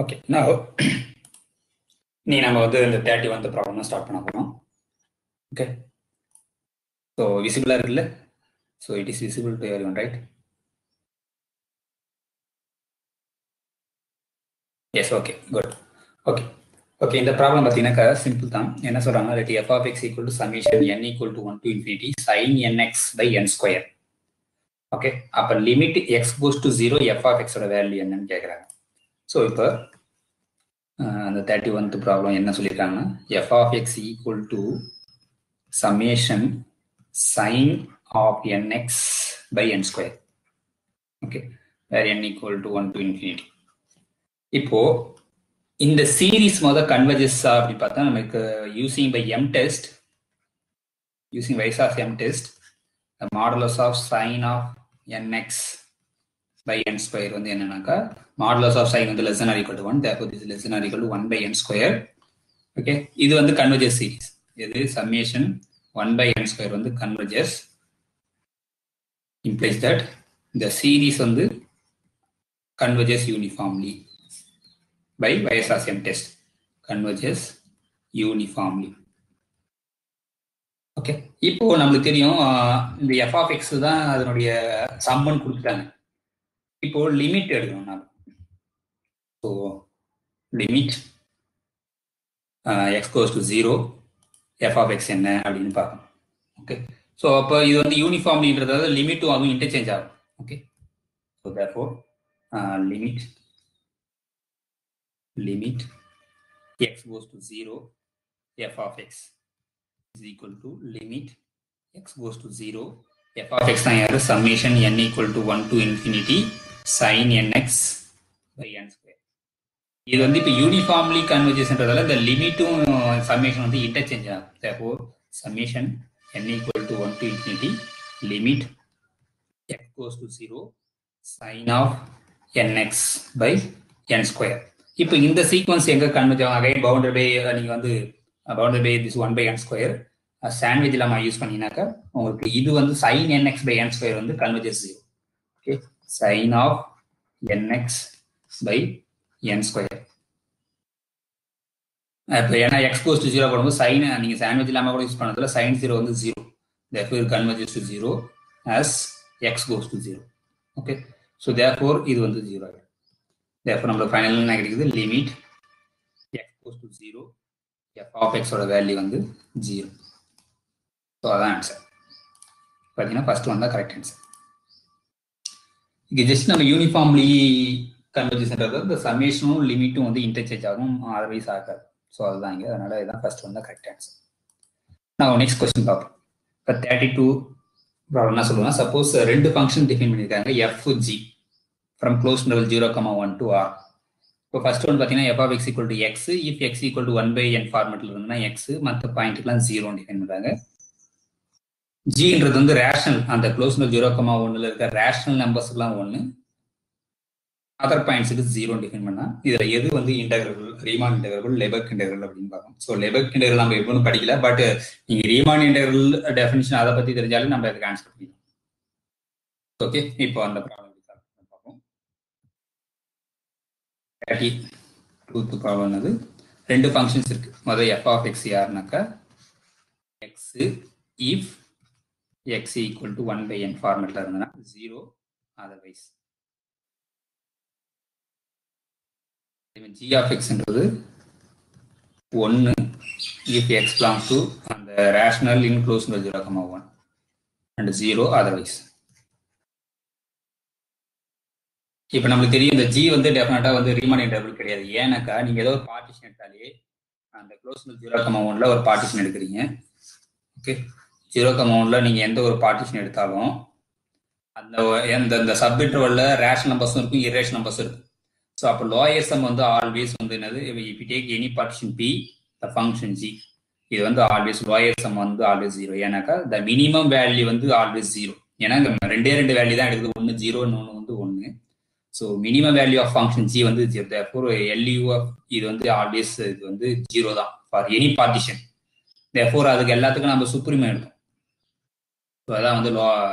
Okay, now நீ நம்ம வந்து இந்த 31th ப்ராப்ளம் ஸ்டார்ட் பண்ண போறோம். ஓகே, ஸோ விசிபிளா இருக்குல்ல? So it is visible to everyone, right? Yes, okay, good. Okay okay இந்த ப்ராப்ளம் பார்த்தீங்கன்னாக்கா சிம்பிள் தான். என்ன சொல்றாங்க, let f of x equal to summation n equal to 1 to infinity sin nx by n square. Okay, அப்போ limit x goes to 0 f of எக்ஸோட value என்னன்னு கேட்குறாங்க. So இப்போ அந்த 31th ப்ராப்ளம் என்ன சொல்லியிருக்காங்கன்னா, f of x equal to summation sin of nx by n square. Okay, where n equal to 1 to infinity. இப்போ இந்த சீரிஸ் மொதல் கன்வர்ஜஸ் அப்படி பார்த்தா நமக்கு using by m test, using Weis of m test, the modulus of sin of nx by n square வந்து என்னன்னாக்கா modulus of sin வந்து less than or equal to 1, therefore this is less than or equal to 1 by n square. Okay, இது வந்து converges series. இது summation 1 by n square வந்து converges, implies that the series வந்து converges uniformly by Weis m test, converges uniformly. Okay, இப்போ நம்மளுக்கு தெரியும் இந்த f of x தான் அதனுடைய சம்மன் கொடுத்துட்டாங்க. இப்போ லிமிட் எடுக்கணும் நாம. So limit x goes to 0 f of x என்ன அப்படின்னு பார்க்கணும். ஓகே, ஸோ அப்போ இது வந்து யூனிஃபார்ம்லின்றது லிமிட்டும் அதுவும் இன்டர்சேஞ்ச் ஆகும். Okay, so therefore limit x goes to 0 f of x is equal to limit x goes to 0 f of x தான் யாரு summation n equal to 1 to infinity sin nx by n square. இது வந்து இப்போ uniformly கன்வர்ஜஸ்ன்றதால இந்த லிமிட்டும் summation வந்து interchange ஆகும். therefore summation n equal to 1 to infinity limit x goes to 0 sin of nx by n square. இப்போ இந்த sequence எங்க converge ஆகும்? அகைன் பவுண்டட் பை நீங்க வந்து bounded by this 1 by n square sandwich இல்லாம use பண்ணீங்கன்னாக்கா உங்களுக்கு இது வந்து sin nx by n square வந்து converges 0. Okay, sin of nx by n square. இப்போ ஏன்னா x goes to 0 போடும்போது sin நீங்க சாண்ட்விச் இல்லாம கூட யூஸ் பண்ணதுல sin 0 வந்து 0, therefore it converges to 0 as x goes to 0. Okay, so therefore இது வந்து 0 ஆகும். therefore நம்ம ஃபைனல் என்ன கிடைக்குது, limit x goes to 0 f of x ஓட வேல்யூ வந்து 0. ஸோ அதான் ஆன்சர். பார்த்தீங்கன்னா ஃபர்ஸ்ட் ஒன் தான் கரெக்ட் ஆன்சர். இது ஜஸ்ட் நம்ம யூனிஃபார்ம்லி கன்வர்ஜஸ்ன்றது இந்த சமேஷனும் லிமிட்டும் வந்து இன்டர்சேஞ்ச் ஆகும், அதர்வைஸ் ஆகாது. ஸோ அதுதான் இங்கே, அதனால இதுதான் ஃபர்ஸ்ட் ஒன் தான் கரெக்ட் ஆன்சர். நான் நெக்ஸ்ட் கொஸ்டின் பார்ப்போம். இப்போ 32 ப்ராப்ளம் என்ன சொல்லுவேன்னா, சப்போஸ் ரெண்டு ஃபங்க்ஷன் டிஃபைன் பண்ணியிருக்காங்க F G from closed interval 0, 1 to r. இப்போ ஃபர்ஸ்ட் ஒன் பார்த்தீங்கன்னா f of x equal to x if x equal to 1 by n ஃபார்மேட்டில் இருந்ததுன்னா x, மற்ற பாயிண்ட்டுக்கெல்லாம் 0 டிஃபைன் பண்ணுறாங்க. ஜின்றது வந்து ரேஷனல், அந்த க்ளோஸ் இன்டர்வல் 0, 1ல இருக்க ரேஷனல் நம்பர்ஸ்லாம் 1, அதர் பாயிண்ட்ஸுக்கு 0 டிஃபைன் பண்ணா இதில் எது வந்து இன்டெகிரபிள், ரீமான் இன்டெகிரபிள், லெபக் இன்டெகிரபிள் அப்படின்னு பார்ப்போம். ஸோ லெபக் இன்டெகிரல் நம்ம எப்படின்னு படிக்கல, பட் நீங்கள் ரீமான் இன்டெகிரல் டெஃபினிஷன் அதை பற்றி தெரிஞ்சாலும் நம்ம அதுக்கு ஆன்சர் பண்ணிக்கலாம். ஓகே, இப்போ அந்த ப்ராப்ளம் பார்ப்போம். 32th ப்ராப்ளம் என்னது, ரெண்டு ஃபங்க்ஷன்ஸ் இருக்கு. முதல்ல f of x யாருனாக்கா x if x equal to 1 by n ஃபார்மேட்ல இருந்ததுன்னா 0 otherwise. g of xன்றது 1 if x belongs to அந்த rational in closed interval 0, 1 and 0 otherwise. இப்போ நம்மளுக்கு தெரியும் இந்த ஜி வந்து டெஃபினட்டா வந்து ரீமான் இன்டர்வல் கிடையாது. ஏன்னாக்கா நீங்க ஏதோ ஒரு பார்ட்டிஷன் எடுத்தாலே அந்த க்ளோஸ் 0, 1ல ஒரு பார்ட்டிஷன் எடுக்கிறீங்க. ஓகே, 0, 1ல நீங்க எந்த ஒரு பார்ட்டிஷன் எடுத்தாலும் அந்த சப் இன்டர்வல்ல ரேஷனல் நம்பர்ஸும் இருக்கும், இரேஷனல் நம்பர்ஸும் இருக்கும். ஸோ அப்போ லோயர் சம் வந்து ஆல்வேஸ் வந்து என்னது, if you take any partition p the function g, இது வந்து ஆல்வேஸ் லோயர் சம் வந்து ஆல்வேஸ் 0. ஏன்னாக்கா the minimum வேல்யூ வந்து ஆல்வேஸ் 0. ஏன்னா இந்த ரெண்டு வேல்யூ தான் எடுக்குது, ஒன்று 0 இன்னொன்று வந்து 1. So minimum value of function G வந்து 0. therefore LU ஆஃப் இது வந்து ஆல்வேஸ் இது வந்து 0 தான் ஃபார் எனி பார்ட்டிஷன். therefore அதுக்கு எல்லாத்துக்கும் நம்ம சுப்ரீமம் எடுத்தோம். ஸோ அதான் வந்து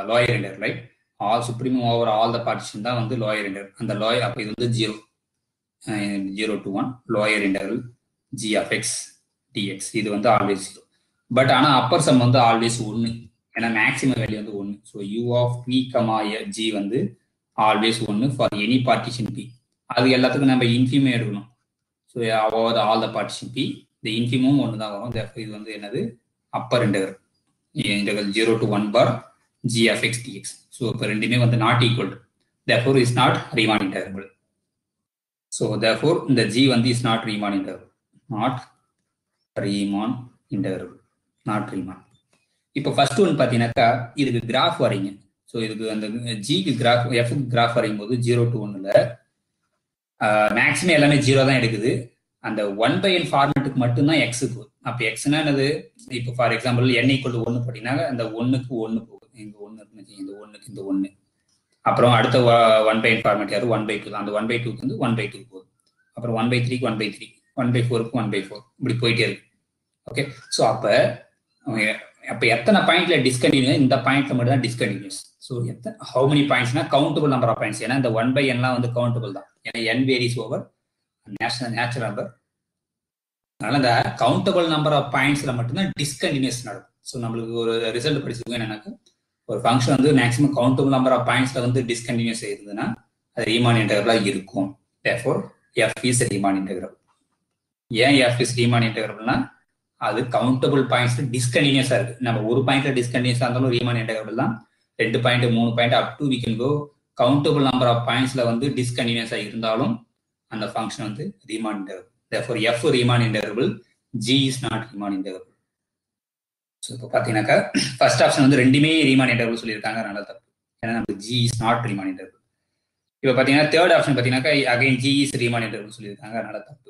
lower inter, right? All supremum over all the partition தான் வந்து லோயர் இன்டர். அந்த லோயர் அப்போ இது வந்து 0. 0 to 1 lower interval g of x dx. இது வந்து ஆல்வேஸ் 0. பட் ஆனால் அப்பர் சம் வந்து ஆல்வேஸ் 1, ஏன்னா மேக்ஸிமம் வேல்யூ வந்து 1. So u of p, g வந்து always 1 for any partition p. அது எல்லாத்துக்கும் நம்ம இன்ஃபிமே எடுக்கணும். So avoid all the partition p, இந்த இன்ஃபிமும் 1 தான் வரும். இது வந்து என்னது upper integral 0 to 1 bar g of x dx. So இப்போ ரெண்டுமே வந்து not equal, therefore is not Riemann integrable. So therefore இந்த g வந்து is not Riemann integrable, not Riemann integrable, not Riemann. இப்போ ஃபர்ஸ்ட் ஒன் பார்த்தீங்கன்னாக்கா இதுக்கு கிராஃப் வரைங்க. ஸோ இதுக்கு அந்த ஜிக்கு கிராஃப், எஃப்க்கு கிராஃப் வரையும் போது 0 to 1ல மேக்ஸிமம் எல்லாமே 0 தான் எடுக்குது. அந்த 1/n ஃபார்மேட்டுக்கு மட்டும்தான் எக்ஸுக்கு. அப்போ எக்ஸ்னா என்னது, இப்போ ஃபார் எக்ஸாம்பிள் n = 1 போட்டீங்கன்னா அந்த 1க்கு 1 போகுது, இங்கே 1 இருக்குன்னு, இந்த 1க்கு இந்த 1. அப்புறம் அடுத்த 1/n ஃபார்மேட் யாரும் 1/2 தான், அந்த 1/2க்கு வந்து 1/2 போகுது. அப்புறம் 1/3க்கு 1/3, 1/4க்கு 1/4, இப்படி போயிட்டே இருக்கு. ஓகே, ஸோ அப்போ எத்தனை பாயிண்ட்ல டிஸ்கண்டினியூஸ், இந்த பாயிண்ட்ல மட்டும் தான் டிஸ்கண்டினியூஸ். ஸோ ஹவு மெனி பாயிண்ட்ஸ்னா கவுண்டபிள் நம்பர் ஆஃப் பாயிண்ட்ஸ். ஏன்னா இந்த 1/nலாம் வந்து கவுண்டபிள் தான், ஏன்னா n varies over natural number. அதனால இந்த கவுண்டபிள் நம்பர் ஆஃப் பாயிண்ட்ஸ்ல மட்டும்தான் டிஸ்கண்டினியூஸ் நடக்கும். ஸோ நம்மளுக்கு ஒரு ரிசல்ட் படிச்சிருக்கோம் என்னன்னாக்கா, ஒரு ஃபங்க்ஷன் வந்து மேக்ஸிமம் கவுண்டபிள் நம்பர் ஆஃப் பாயிண்ட்ஸ்ல வந்து டிஸ்கண்டினியூஸ் இருந்ததுன்னா அது ரீமான் இன்டகரபிளா இருக்கும். therefore f is Riemann integrable. ஏன் f is ரீமான் இன்டகரபிள்னா அது கவுண்டபிள் பாயிண்ட்ஸ் டிஸ்கண்டினியூஸா இருக்கு. நம்ம ஒரு பாயிண்ட்ல டிஸ்கண்டினியூஸா இருந்தாலும் ரீமான் இன்டகரபிள் தான். 2 point 3 point up to we can go countable number of பாயிண்ட்ஸ்ல வந்து டிஸ்கண்டினியூஸா இருந்தாலும் அந்த ஃபங்க்ஷன் வந்து Riemann integrable. therefore f Riemann integrable, g is not Riemann integrable. So இப்போ பார்த்தீங்கன்னாக்கா ஃபர்ஸ்ட் ஆப்ஷன் வந்து ரெண்டுமே ரீமான் இன்டகரபிள் சொல்லியிருக்காங்க, அதனால தப்பு. ஏன்னா நம்ம g is not Riemann integrable. இப்போ பார்த்தீங்கன்னா தேர்ட் ஆப்ஷன் பார்த்தீங்கன்னாக்கா again g is Riemann integrable சொல்லியிருக்காங்க, அதனால தப்பு.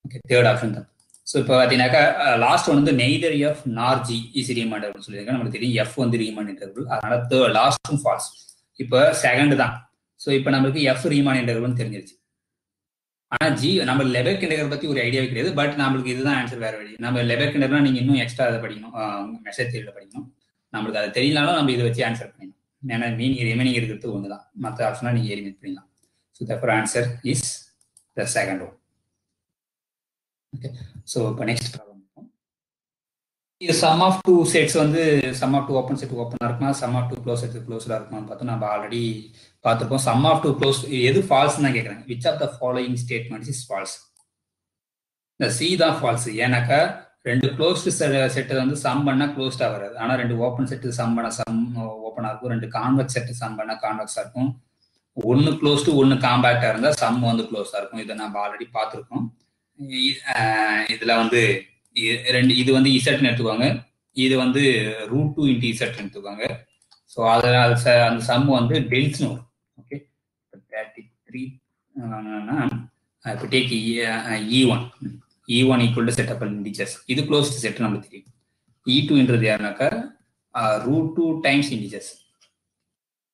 ஓகே, தேர்ட் ஆப்ஷன் தப்பு. ஸோ இப்போ பார்த்தீங்கன்னாக்கா லாஸ்ட் ஒன் வந்து நெய்தர் எஃப் நார் ஜி இஸ் ரீமான் இன்டகரபிள் சொல்லியிருக்காங்க. நமக்கு தெரியும் எஃப் வந்து ரீமான் இன்டகரபிள், அதனால லாஸ்ட்டும் ஃபால்ஸ். இப்போ செகண்ட் தான். ஸோ இப்போ நம்மளுக்கு எஃப் ரீமான் இன்டகரபிள்னு தெரிஞ்சிருச்சு. ஆனால் ஜி நம்ம லெபெக் இன்டகரல் பற்றி ஒரு ஐடியாவே கிடையாது. பட் நம்மளுக்கு இதுதான் ஆன்சர், வேற வழி. நம்ம லெபெக் இன்டகரல் நீங்கள் இன்னும் எக்ஸ்ட்ரா அதை படிக்கணும், மெஷர் தியரியில் படிக்கணும். நம்மளுக்கு அதை தெரியலனாலும் நம்ம இதை வச்சு ஆன்சர் பண்ணிடலாம். ஏன்னா ரிமைனிங் இருக்கிறது ஒன்று தான், மற்ற ஆப்ஷனாக நீங்கள் எலிமினேட் பண்ணிடலாம். So therefore answer is the second one. Okay, so இப்போ நெக்ஸ்ட் ப்ராப்ளம். இது சம் ஆஃப் டூ செட்ஸ் வந்து sum of two open set ஓப்பனாக இருக்குமா, sum of two close set க்ளோஸ்டாக இருக்குமான்னு பார்த்தோம். நம்ம ஆல்ரெடி பார்த்துருப்போம். சம் ஆஃப் டூ க்ளோஸ் எது ஃபால்ஸ்ன்னு தான் கேட்குறாங்க. Which of the following statements is false? இந்த சி தான் ஃபால்ஸ். ஏன்னாக்கா ரெண்டு க்ளோஸ்டு செட்டு வந்து சம் பண்ணால் க்ளோஸ்டாக வராது. ஆனால் ரெண்டு ஓப்பன் செட்டு சம் பண்ண சம் ஓப்பனாக இருக்கும், ரெண்டு கான்வெக்ஸ் செட்டு சம் பண்ணால் கான்வெக்ஸாக இருக்கும். ஒன்று க்ளோஸ்டு ஒன்று காம்பேக்டாக இருந்தால் சம் வந்து க்ளோஸாக இருக்கும். இதை நம்ம ஆல்ரெடி பார்த்துருக்கோம். இதுல வந்து இது வந்து இசட்னு எடுத்துக்குவாங்க, இது வந்து √2 × இசட் எடுத்துக்குவாங்க. ஸோ அந்த சம் வந்து டென்ஸ்னு வரும். ஓகே, 33 இப்போ take E1 equal to set of integers. இது க்ளோஸ்டு செட் நமக்கு தெரியும். E2ன்றது யாருனாக்கா √2 டைம்ஸ் இன்டிஜர்ஸ்.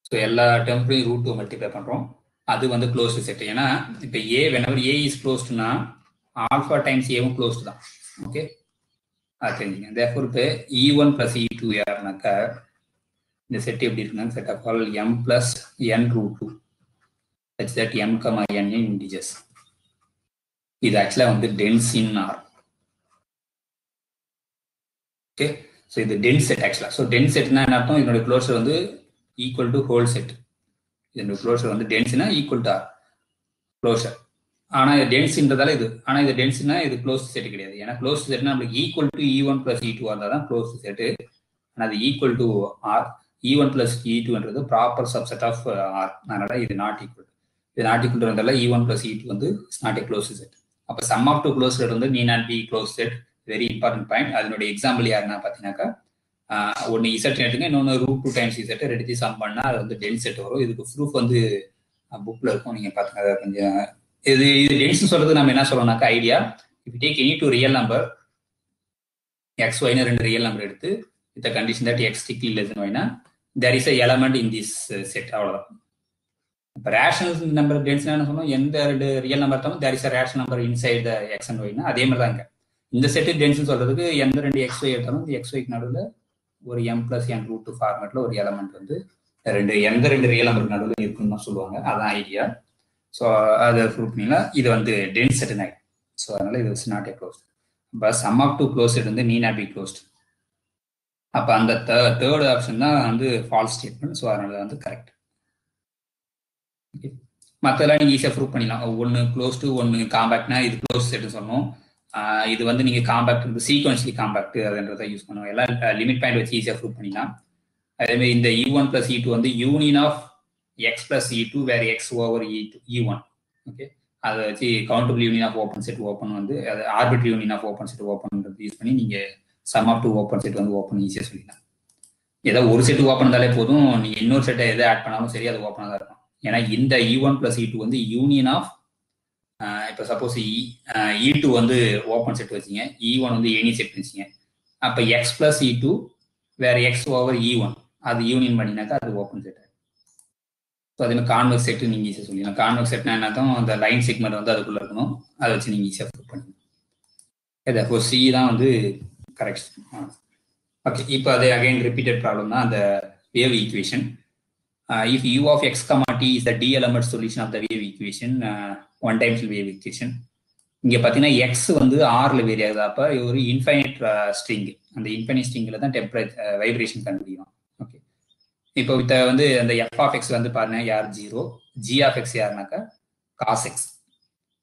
ஸோ எல்லா டேர்ம்ஸ்லையும் √2 மல்டிப்ளை பண்றோம். அது வந்து க்ளோஸ்டு செட். ஏன்னா இப்போ ஏ whenever A is closed-னா ஆல்ஃபா டைம்ஸ் ஏவும் க்ளோஸ்டு தான். ஓகே, அது தெரிஞ்சுங்க. therefore இப்போ E1 + E2 யாருனாக்கா இந்த செட் எப்படி இருக்குன்னா set of all m + n √2 such that m, n in integers. இது ஆக்சுவலாக வந்து டென்ஸ் இன் ஆர். ஓகே, ஸோ இது டென்ஸ் செட் ஆக்சுவலாக. ஸோ டென்ஸ் செட்னா என்ன அர்த்தம்? இதனுடைய க்ளோஸர் வந்து ஈக்குவல் டு ஹோல் செட். இதனுடைய க்ளோஸர் வந்து டென்ஸ்னா ஈக்குவல் டு ஆர் க்ளோஸர். ஆனால் இது டென்ஸ்ன்றதால இது, ஆனால் இது டென்ஸ்னா இது க்ளோஸ்ட் செட் கிடையாது. ஏன்னா க்ளோஸ்ட் செட்னா நம்மளுக்கு ஈக்குவல் டு E1 + E2 இருந்தால் தான் க்ளோஸ்ட் செட்டு. ஆனால் அது ஈக்குவல் டு ஆர். E1 + E2ன்றது ப்ராப்பர் சப்செட் ஆஃப் ஆர். அதனால இது நாட் ஈக்குவல். இது நாட் ஈக்குவல் இருந்தால E1 + E2 வந்து it's not a closed set. அப்போ sum of two close set வந்து need not be close set. Very important point. அதனுடைய example யாருன்னா பார்த்தீங்கன்னாக்கா ஒன்று இசட் எடுத்துங்க, இன்னொன்று √2 டைம்ஸ் இசட் ரெண்டு சம் பண்ணால் அது வந்து டென்ஸ் செட் வரும். இதுக்கு ப்ரூஃப் வந்து புக்கில் இருக்கும், நீங்கள் பார்த்துங்க. அதை கொஞ்சம் இது டென்ஸ் சொல்றது நம்ம என்ன சொல்லணும்னாக்கா idea, if take any two real number x ஒய்னு ரெண்டு ரியல் நம்பர் எடுத்து with the condition that x strictly less than ஒய்னா there is a element in this set. அவ்வளோதான். இப்போ ரேஷனல் நம்பர் டென்ஸ்னா என்ன சொல்லணும்? எந்த ரெண்டு ரியல் நம்பர் இருந்தாலும் there is a rational number inside the x and ஒய்னா அதே மாதிரி தான் இங்கே இந்த செட்டு டென்ஸ்னு சொல்றதுக்கு எந்த ரெண்டு எக்ஸ் ஒய் எடுத்தாலும் இந்த எக்ஸ் ஒய்க்கு நடுவில் ஒரு m + n √2 ஃபார்மேட்ல ஒரு எலமெண்ட் வந்து எந்த ரெண்டு ரியல் நம்பருக்கு நடுவில் இருக்குன்னு தான் சொல்லுவாங்க. அதான் ஐடியா. ஸோ அதை ப்ரூவ் பண்ணினா இது வந்து டென்ஸ் செட் ஆகிடும். ஸோ அதனால இது இஸ் நாட் ஏ க்ளோஸ்ட். இப்போ சம் ஆஃப் டூ க்ளோஸ்ட் வந்து நீட் நாட் பி க்ளோஸ்ட். அப்போ அந்த தேர்ட் ஆப்ஷன் தான் வந்து ஃபால்ஸ் ஸ்டேட்மெண்ட். ஸோ அதனால வந்து கரெக்ட். ஓகே, மற்றெல்லாம் நீங்கள் ஈஸியாக ப்ரூவ் பண்ணிடலாம். ஒன்று க்ளோஸ் டு ஒன்று காம்பேக்ட்னா இது க்ளோஸ் செட்னு சொன்னோம். இது வந்து நீங்கள் காம்பேக்ட் சீக்வன்ஸ்லி காம்பேக்ட் அதுன்றதை யூஸ் பண்ணுவோம். எல்லாம் லிமிட் பாயிண்ட் வச்சு ஈஸியாக ப்ரூவ் பண்ணிடலாம். அதேமாதிரி இந்த E1 + E2 வந்து union of x + E2 where x over E1. Okay, அதை வச்சு countable union of open set open வந்து அது arbitrary union of open set ஓப்பன்ன்றது யூஸ் பண்ணி நீங்கள் sum of two open set வந்து ஓப்பன் ஈஸியாக சொல்லிடலாம். ஏதோ ஒரு செட் ஓப்பன் இருந்தாலே போதும், நீங்கள் இன்னொரு செட்டை எதை ஆட் பண்ணாலும் சரி அது ஓப்பனாக தான் இருக்கும். ஏன்னா இந்த E1 + E2 வந்து யூனியன் ஆஃப் இப்போ சப்போஸ் E2 வந்து ஓப்பன் செட் வச்சிங்க, E1 வந்து எனி செட் வச்சிங்க, அப்போ x + E2 வேற x ஓவர் E1 அது யூனியன் பண்ணினாக்கா அது ஓப்பன் செட். ஸோ அதே மாதிரி கான்வெக்ஸ் செட் நீங்கள் ஈஸியாக சொல்லிடலாம். கான்வெக்ஸ் செட்னா என்னதான் அந்த லைன் செக்மெண்ட் வந்து அதுக்குள்ளே இருக்கணும், அதை வச்சு நீங்கள் ஈஸியாக ப்ரூவ் பண்ணணும். அப்போ சி தான் வந்து கரெக்ட். ஓகே, இப்போ அது அகைன் ரிப்பீட்டட் ப்ராப்ளம் தான் அந்த wave equation. if u of x comma t is the d element solution of the wave equation, one dimensional wave equation. இங்க பாத்தீங்கன்னா x வந்து rல வேரி ஆகுது. அப்ப ஒரு இன்ஃபைனைட் ஸ்ட்ரிங், அந்த இன்ஃபைனைட் ஸ்ட்ரிங்ல தான் டெம்பரேச்சர் வைப்ரேஷன் கண்டுபிடிக்கணும். ஓகே, இப்போ வந்து அந்த f of x வந்து பாருங்க யார் 0, g of x யாருனாக்கா cos x.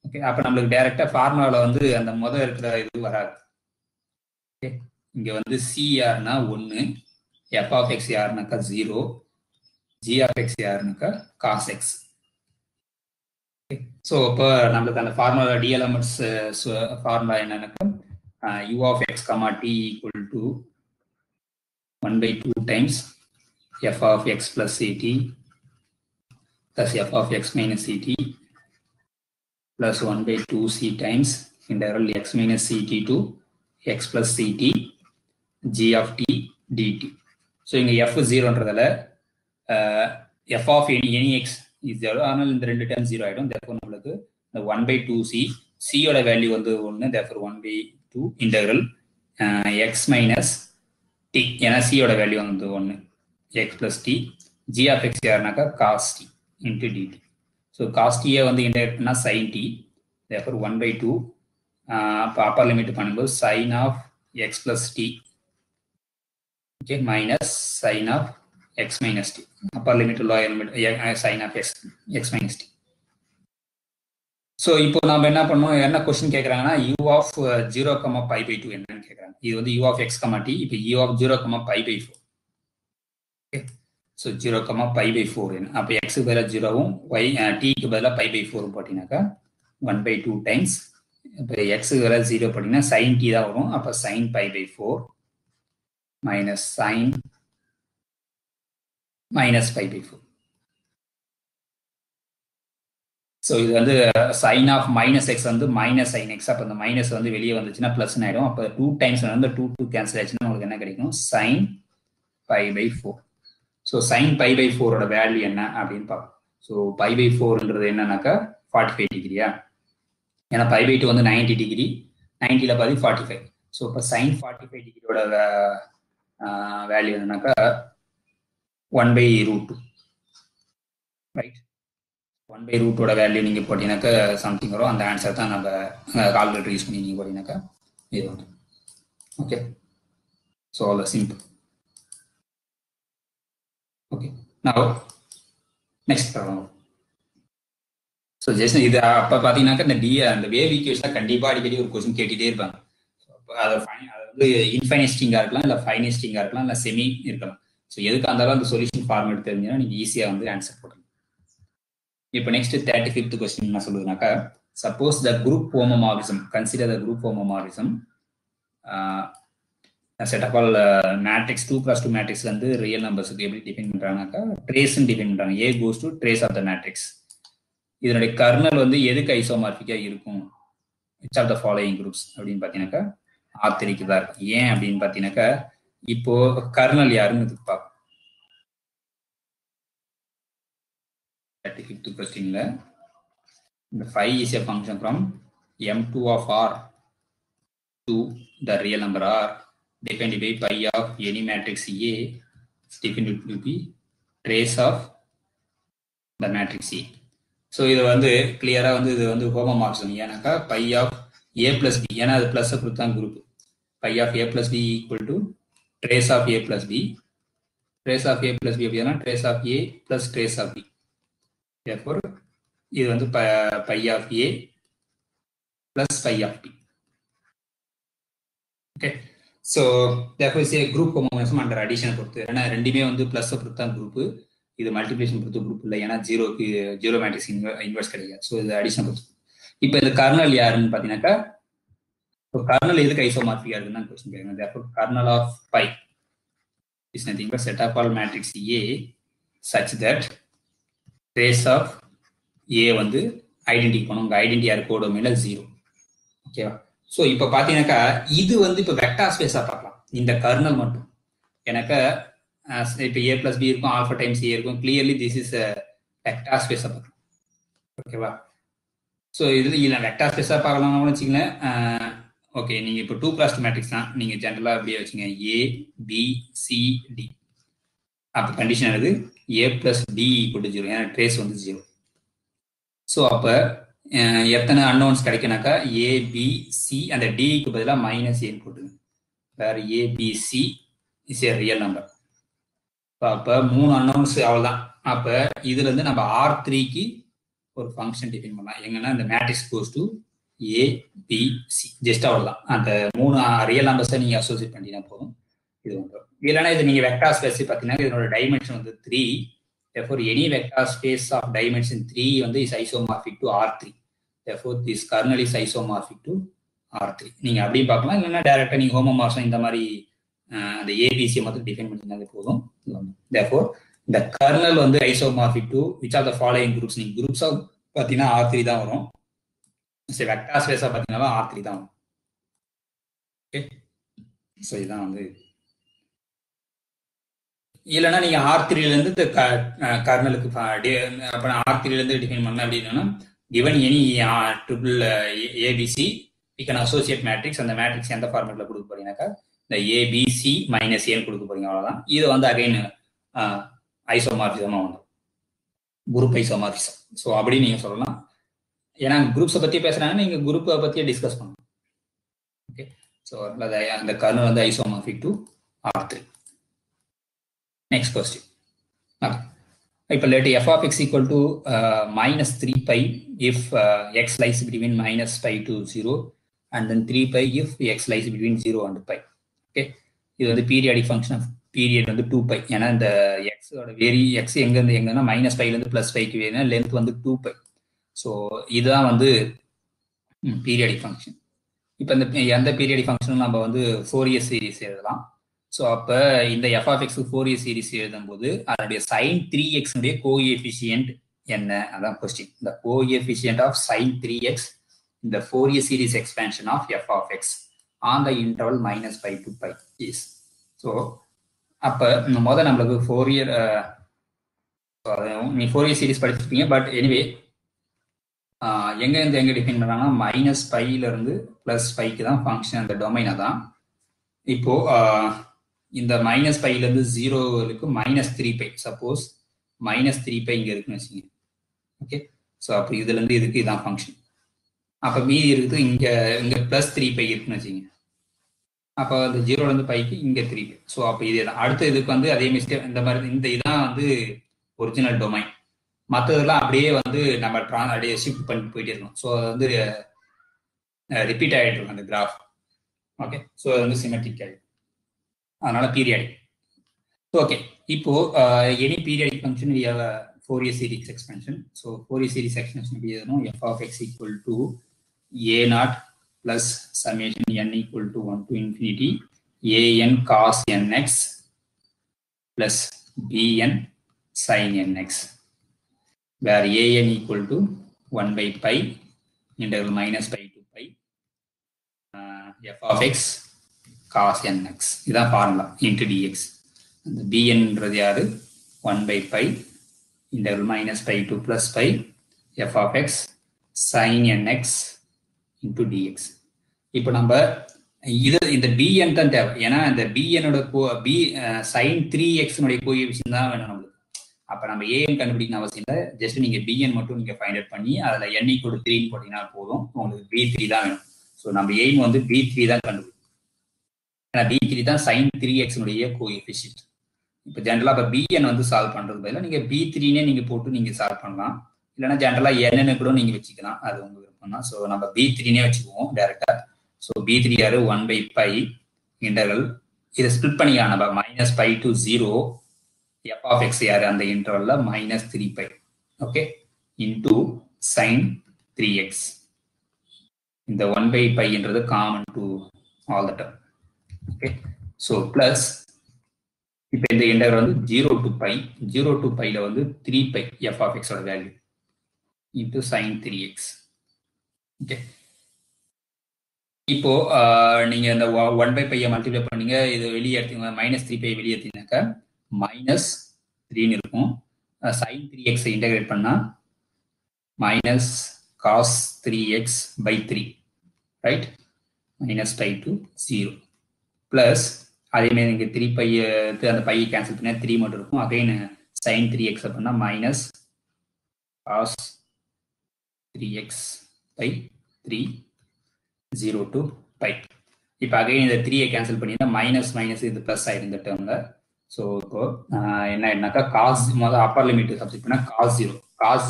Okay, அப்ப நம்மளுக்கு டைரக்டா ஃபார்முலால வந்து அந்த முதல் இருக்கிற இது வராது. ஓகே, இங்க வந்து c யாருன்னா 1, f of x யாருனாக்கா 0, g of x யாருனாக்கா cos x. So இப்போ நம்மளுக்கு அந்த ஃபார்முலா டி எலமெண்ட்ஸ் ஃபார்முலா என்னன்னாக்கா u of x comma t equal to 1/2 times f of x plus ct plus f of x minus ct plus 1/2 c times integral x minus ct to x plus ct g of t dt. So இங்கே f 0ன்றதால f of any x is 0, ஆனால் இந்த ரெண்டு time 0 ஆகிடும். therefore நம்மளுக்கு இந்த 1/2c c-யோட value வந்து 1, therefore 1/2 integral x minus t, ஏன்னா c-யோட value வந்து 1, x plus t g of x யாருனாக்கா cos t into dt. So cos t-யை வந்து இன்டெகிரேட் பண்ணால் sin t, therefore 1/2 இப்போ அப்பர் லிமிட் பண்ணும்போது sin of x plus t, okay, minus sin of x minus t, upper limit lower limit sin of x minus t. So இப்போ நம்ம என்ன பண்ணோம், என்ன question கேட்குறாங்கன்னா u of 0, π/2 என்னன்னு கேட்குறாங்க. இது வந்து u of x, t, இப்போ u of 0, π/4. ஓகே, ஸோ 0, π/4 என்ன, அப்போ x பதிலாக 0வும் t-க்கு பதிலாக π/4 போட்டிங்கனாக்கா 1/2 டைம்ஸ், இப்போ x பதிலாக 0 போட்டிங்கன்னா sin t தான் வரும். அப்போ sin π/4 minus sin minus π/4. So இது வந்து சைன் ஆஃப் மைனஸ் எக்ஸ் வந்து மைனஸ் சைன் எக்ஸ். அப்போ இந்த மைனஸ் வந்து வெளியே வந்துச்சுன்னா பிளஸ் ஆகிடும். அப்போ 2 டைம்ஸ் வந்து 2 கேன்சல் ஆச்சுன்னா உங்களுக்கு என்ன கிடைக்கும், sin π/4. ஸோ sin π/4ஓட வேல்யூ என்ன அப்படின்னு பார்ப்போம். ஸோ π/4ன்றது என்னன்னாக்கா 45 டிகிரியா, ஏன்னா π/2 வந்து 90 டிகிரி, 90ல் பாதி 45. ஸோ இப்போ sin 45 டிகிரியோட வேல்யூ என்னன்னாக்கா 1/√2, ரைட். 1/√2ஓட வேல்யூ நீங்கள் போட்டீங்கன்னாக்கா சம்திங் வரும். அந்த ஆன்சர் தான் நம்ம கால்குலேட்டர் யூஸ் பண்ணி நீங்கள் போட்டீங்கன்னாக்கா இது வந்து ஓகே. ஸோ அவ்வளோ சிம்பிள். ஓகே, நான் நெக்ஸ்ட் ப்ராப்ளம். ஸோ ஜஸ்ட் இது அப்போ பார்த்தீங்கன்னாக்கா அந்த வேவ் ஈக்குவேஷன் கண்டிப்பாக அடிக்கடி ஒரு கொஸ்டின் கேட்டுகிட்டே இருப்பாங்க. அதை வந்து இன்ஃபைனைட் ஸ்ட்ரிங்காக இருக்கலாம், இல்லை ஃபைனைட் ஸ்ட்ரிங்காக இருக்கலாம், இல்லை செமி இருக்கலாம். ஸோ எதுக்கு இருந்தாலும் அந்த சொல்யூஷன் ஃபார்மேட் தெரிஞ்சுன்னா நீங்கள் ஈஸியாக வந்து ஆன்சர் போடலாம். இப்போ நெக்ஸ்ட் 35th கொஸ்டின் என்ன சொல்லுதுனாக்கா, suppose the group homomorphism, consider the group homomorphism set of all matrix 2x2 மேட்ரிக்ஸ்ல இருந்து ரியல் நம்பர்ஸுக்கு எப்படி டிஃபைன் பண்றாங்கனாக்கா ட்ரேஸ்ன்னு டிஃபைன் பண்றாங்க. A goes to trace of the matrix. இதனுடைய கர்னல் வந்து எதுக்கு ஐசோமார்பிக்கா இருக்கும், which of the following groups அப்படின்னு பார்த்தீங்கன்னாக்கா R3க்கு தான் இருக்கு. ஏன் அப்படின்னு பார்த்தீங்கன்னாக்கா இப்போ கர்னல் யாருன்னு பார்ப்போம். 35th questionல the phi is a function from m2 of R to the real number R defined by pi of any matrix A is defined to be trace of the matrix A. So இது வந்து கிளியரா வந்து இது வந்து homomorphism. ஏன்னாக்கா phi of A plus B, ஏன்னா அது plus கொடுத்தான் group. Phi of A plus B equal to trace of A plus B. Trace of A plus B அப்படின்னா trace of A plus trace of B. therefore இது வந்து phi of A plus phi of B. Okay, so therefore is a group homomorphism under addition பொறுத்து. ஏன்னா ரெண்டுமே வந்து plus பொறுத்து தான் group, இது மல்டிபிளிகேஷன் பொறுத்து குரூப் இல்லை. ஏன்னா ஜீரோ மேட்ரிக்ஸ் இன்வெர்ஸ் கிடையாது. ஸோ இது அடிஷன் பொறுத்து. இப்போ இது கர்னல் யாருன்னு பார்த்தீங்கன்னாக்கா, இப்போ கர்னல் எதுக்கு ஐசோமார்பிக்கா இருக்குன்னு கொஸ்டின் கேட்குறாங்க. therefore kernel of pi is nothing but set of all matrix A such that trace of A வந்து ஐடென்டி பண்ணும். உங்க ஐடென்டி யார் கோடோமைன்ல 0. ஓகேவா? ஸோ இப்போ பார்த்தீங்கன்னாக்கா இது வந்து இப்போ வெக்டார் ஸ்பேஸாக பார்க்கலாம். இந்த கர்னல் மட்டும் எனக்கு இப்போ ஏ பிளஸ் பி இருக்கும், ஆல்ஃபா டைம்ஸ் ஏ இருக்கும். கிளியர்லி திஸ் இஸ் வெக்டார் ஸ்பேஸாக பார்க்கலாம். ஓகேவா? ஸோ இது இல்லை வெக்டார் ஸ்பேஸாக பார்க்கலாம்னு வச்சுங்களேன். ஓகே, நீங்கள் இப்போ 2x2 மேட்ரிக்ஸ் தான் நீங்கள் ஜென்ரலாக அப்படியே வச்சுங்க. ஏ பி சி டி. அப்போ கண்டிஷன் ஆகுது ஏ பிளஸ் டி ஈக்குவல் டு 0. ஏன்னா ட்ரேஸ் வந்து 0. ஸோ அப்போ எத்தனை அன்னோன்ஸ் கிடைக்குனாக்கா ஏபிசி, அந்த டிக்கு பதிலாக மைனஸ் ஏன்னு போட்டுங்க. வேறு ABC is a real number. அப்போ 3 அன்னோன்ஸ் அவ்வளோதான். அப்போ இதுலேருந்து நம்ம R3க்கு ஒரு ஃபங்க்ஷன் டிஃபைன் பண்ணலாம். எங்கன்னா இந்த matrix goes to ABC, just அவ்வளோதான். அந்த 3 ரியல் நம்பர்ஸை நீங்கள் அசோசியேட் பண்ணிங்கன்னா போதும், இது வந்துடும். இல்லைன்னா இது நீங்கள் வெக்டார் ஸ்பேஸ் பார்த்தீங்கன்னா இதனோட டைமென்ஷன் வந்து 3. therefore any vector space of dimension 3 வந்து is isomorphic to R3. therefore this kernel is isomorphic to R3. நீங்க அப்படி பார்க்கலாம். இல்லைன்னா டைரக்டா நீங்க ஹோமோமார்பிசம் இந்த மாதிரி அந்த ஏபிசி மட்டும் டிஃபைன் பண்ணினாலே போதும். therefore the kernel வந்து isomorphic to which of the following groups. நீங்க groups ஆஃப் பார்த்தீங்கன்னா R3 தான் வரும். சரி, வெக்டார் ஸ்பேஸா பார்த்தீங்கன்னா R3 தான் வரும். ஓகே, ஸோ இதுதான் வந்து. இல்லைன்னா நீங்க R3லேருந்து இந்த கர்னலுக்கு R3லேருந்து டிஃபைன் பண்ண அப்படின்னா given any triple ABC we can associate matrix. அந்த மேட்ரிக்ஸ் எந்த ஃபார்மேட்ல கொடுக்க போறீங்கன்னாக்கா இந்த ஏபிசி மைனஸ் ஏன்னு கொடுக்க போறீங்க, அவ்வளோதான். இது வந்து அகைன் ஐசோமார்பிசமாக வந்து குரூப் ஐசோமார்பிசம். ஸோ அப்படி நீங்க சொல்லலாம். ஏன்னா குரூப்ஸை பற்றி பேசுறாங்கன்னா நீங்க குரூப்பை பற்றியே டிஸ்கஸ் பண்ணலாம். ஓகே, ஸோ அந்த கர்னல் வந்து isomorphic to R3. Next question. Okay. இப்போ let f of x equal to minus 3 pi if x lies between minus pi to 0 and then 3 pi if x lies between 0 and pi. Okay. இது வந்து periodic function of period வந்து 2 pi. ஏன்னா இந்த எக்ஸோட X எங்கேருந்து எங்கன்னா minus பைலேருந்து plus bike வேணும். Length வந்து 2 pi. ஸோ இதுதான் வந்து பீரியாடிக் ஃபங்க்ஷன். இப்போ இந்த எந்த பீரியாடிக் ஃபங்க்ஷனும் நம்ம வந்து ஃபோரியர் சீரிஸ் எழுதலாம். ஸோ அப்போ இந்த F of X Fourier series எழுதும்போது அதனுடைய சைன் 3x கோஎஃபிஷியன்ட் என்ன, அதான் கொஸ்டின். இந்த கோஎஃபிஷியன்ட் ஆஃப் சைன் 3x இந்த Fourier series expansion of F of X on the interval minus pi to pi is. So அப்போ முதல் நம்மளுக்கு ஃபோரியர் நீ ஃபோரியர் சீரிஸ் படிச்சிருப்பீங்க. பட் எனிவே எங்கேருந்து எங்கே டிஃபைன் பண்ணுறாங்கன்னா மைனஸ் பையிலேருந்து ப்ளஸ் பைக்கு தான் ஃபங்க்ஷன், அந்த டொமைனை தான். இப்போ இந்த மைனஸ் பைலேருந்து 0க்கு minus 3 pi. Suppose minus 3 pi இங்கே இருக்குன்னு வச்சுக்கோங்க. ஓகே, ஸோ அப்போ இதுலேருந்து இதுக்கு இதான் ஃபங்க்ஷன். அப்போ மீதி இருக்குது இங்கே ப்ளஸ் 3 பை இருக்குன்னு வச்சுக்கோங்க. அப்போ அந்த 0லேருந்து பைக்கு இங்கே 3 பை. ஸோ அப்போ இதே தான். அடுத்த இதுக்கு வந்து அதே மிஸ்டேக் இந்த மாதிரி இதான் வந்து ஒரிஜினல் டொமைன். மற்றதெல்லாம் அப்படியே வந்து நம்ம அப்படியே ஷிஃப்ட் பண்ணிட்டு போயிட்டே இருக்கணும். ஸோ அது வந்து ரிப்பீட் ஆகிட்டு இருக்கும் அந்த கிராஃப். ஓகே, ஸோ அது வந்து சிமெட்ரிக் ஆகிடும், அதனால பீரியாடிக். ஓகே, இப்போ any periodic function we have Fourier series expansion. So Fourier series expansion எப்படி எழுதணும்? F of x equal to a0 plus summation n equal to 1 to infinity an cos nx plus bn sin nx, where an equal to 1 by pi integral minus pi to pi f of x cos nx. இதான் formula into dx. அந்த bnன்றது யாரு? 1 by pi integral minus pi to plus pi f of x sin nx into dx. இப்போ நம்ம இந்த bn தான் தேவை. ஏன்னா இந்த bnோட sin 3x கோஎஃபிஷியன்ட் தான் வேணும் நம்மளுக்கு. அப்போ நம்ம ஏஎன் கண்டுபிடிக்கணும் அவசியம் இல்லை. ஜஸ்ட் நீங்கள் பிஎன் மட்டும் நீங்கள் ஃபைண்ட் அவுட் பண்ணி அதில் n = 3 போட்டிங்கன்னா போதும், உங்களுக்கு B3 தான் வேணும். ஸோ நம்ம எய்ம் வந்து B3 தான் கண்டுபிடிக்கும். ஏன்னா B3 தான் sin 3x கோஎஃபிஷியன்ட். இப்போ ஜென்ரலாக இப்போ பிஎன் வந்து சால்வ் பண்ணுறது பதிலாக நீங்கள் B3னே நீங்கள் போட்டு நீங்கள் சால்வ் பண்ணலாம். இல்லைன்னா ஜென்ரலாக என்னன்னு கூட நீங்கள் வச்சுக்கலாம், அது உங்கள் விருப்பம் தான். ஸோ நம்ம B3னே வச்சுக்குவோம் டேரெக்டாக. ஸோ B3 யாரு 1/π இன்டர்வல், இதை ஸ்பிளிட் பண்ணிக்கலாம் நம்ம -π to 0 f of x யாரு அந்த இன்டர்வல்ல -3π, ஓகே, இன்டூ sin 3x. இந்த 1/πன்றது common to all the term, okay. So plus இப்போ இந்த இன்டர்வல் வந்து 0 to π, 0 to πல வந்து 3π f of x ஓட value into sin 3x, okay. இப்போ நீங்க இந்த 1/π மல்டிப்ளை பண்ணீங்க, இது வெளியே எடுத்தீங்க -3π வெளியே எடுத்தீங்கன்னாக்கா -3 இருக்கும். sin 3x இன்டகிரேட் பண்ணா -cos 3x/3, right, -π to 0 plus அதே மாதிரி இங்க 3π அந்த பை கேன்சல் பண்ணா 3 மட்டும் இருக்கும். அகைன் sin 3x பண்ணா -cos 3x/3 0 to π. இப்போ அகைன் இந்த 3ஐ கேன்சல் பண்ணினா மைனஸ் இது பிளஸ் ஆயிடும் இந்த டேர்ம்ல. ஸோ இப்போ என்ன ஆயிடுனாக்கா காஸ் முதல்ல அப்பர் லிமிட் சப்ஸ்டிட் பண்ணா காஸ்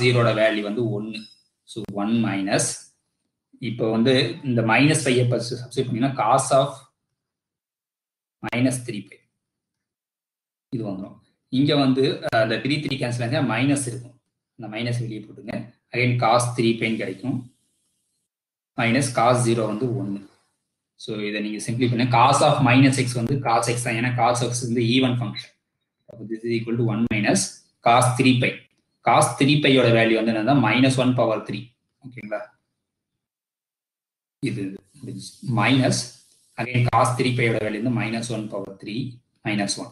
0 வேல்யூ வந்து 1. ஸோ 1 மைனஸ் இப்போ வந்து இந்த -5ஐ சப்ஸ்டிட் பண்ணினா காஸ் ஆஃப் -3π இது வந்துடும். இங்க வந்து அந்த 3 கேன்சல் ஆச்சா மைனஸ் இருக்கும், அந்த மைனஸ் வெளியே போட்டுங்க. அகைன் காஸ் 3πன்னு கிடைக்கும். மைனஸ் காஸ் 0 வந்து 1. ஸோ இதை நீங்கள் சிம்பிளி பண்ண காஸ் ஆஃப் -x வந்து காஸ் x தான், ஏன்னா காஸ் x வந்து ஈவன் ஃபங்க்ஷன். அப்போ this is equal to 1 minus cos 3π. Cos 3πயோட வேல்யூ வந்து என்னன்னா -1/3, ஓகேங்களா. இது மைனஸ் அகைன் காஸ் 3πயோட வேல்யூ வந்து -1/3 -1.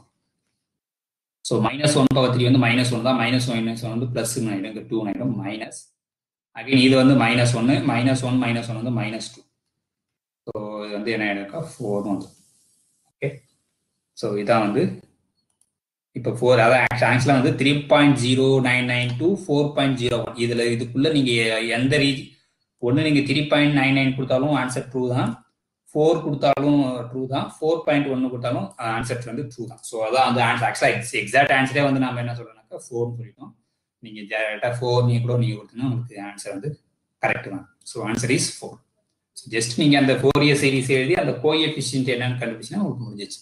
ஸோ -1/3 வந்து -1 தான், -1 வந்து பிளஸ் ஆயிடும், இந்த 2 ஆயிடும் மைனஸ். அகைன் இது வந்து -1 -1 வந்து -2. ஸோ இது வந்து என்ன ஆயிடுக்கா 4 வந்து, ஓகே. ஸோ இதான் வந்து இப்போ 4, அதான் ஆக்சுவலாக வந்து 3.099 to 4.01. இதுக்குள்ள நீங்க எந்த ஒன்று நீங்க 3.99 கொடுத்தாலும் ஆன்சர் ட்ரூ தான், 4 கொடுத்தாலும் ட்ரூ தான், 4.1 கொடுத்தாலும் ஆன்சர் வந்து ட்ரூ தான். ஸோ அதான் வந்து ஆன்சர். ஆக்சுவலாக எக்ஸாக்ட் ஆன்சரே வந்து நம்ம என்ன சொல்றோம்னாக்கா 4 சொல்லிட்டோம். நீங்க டேரக்டா 4 நீங்க கூட நீங்க கொடுத்தீங்கன்னா உங்களுக்கு ஆன்சர் வந்து கரெக்ட் தான். So answer is 4. ஜஸ்ட் நீங்க அந்த ஃபோரியர் சீரிஸ் எழுதி அந்த கோஎஃபிஷியன்ட் என்னன்னு கண்டுபிடிச்சா உங்களுக்கு முடிஞ்சிச்சு,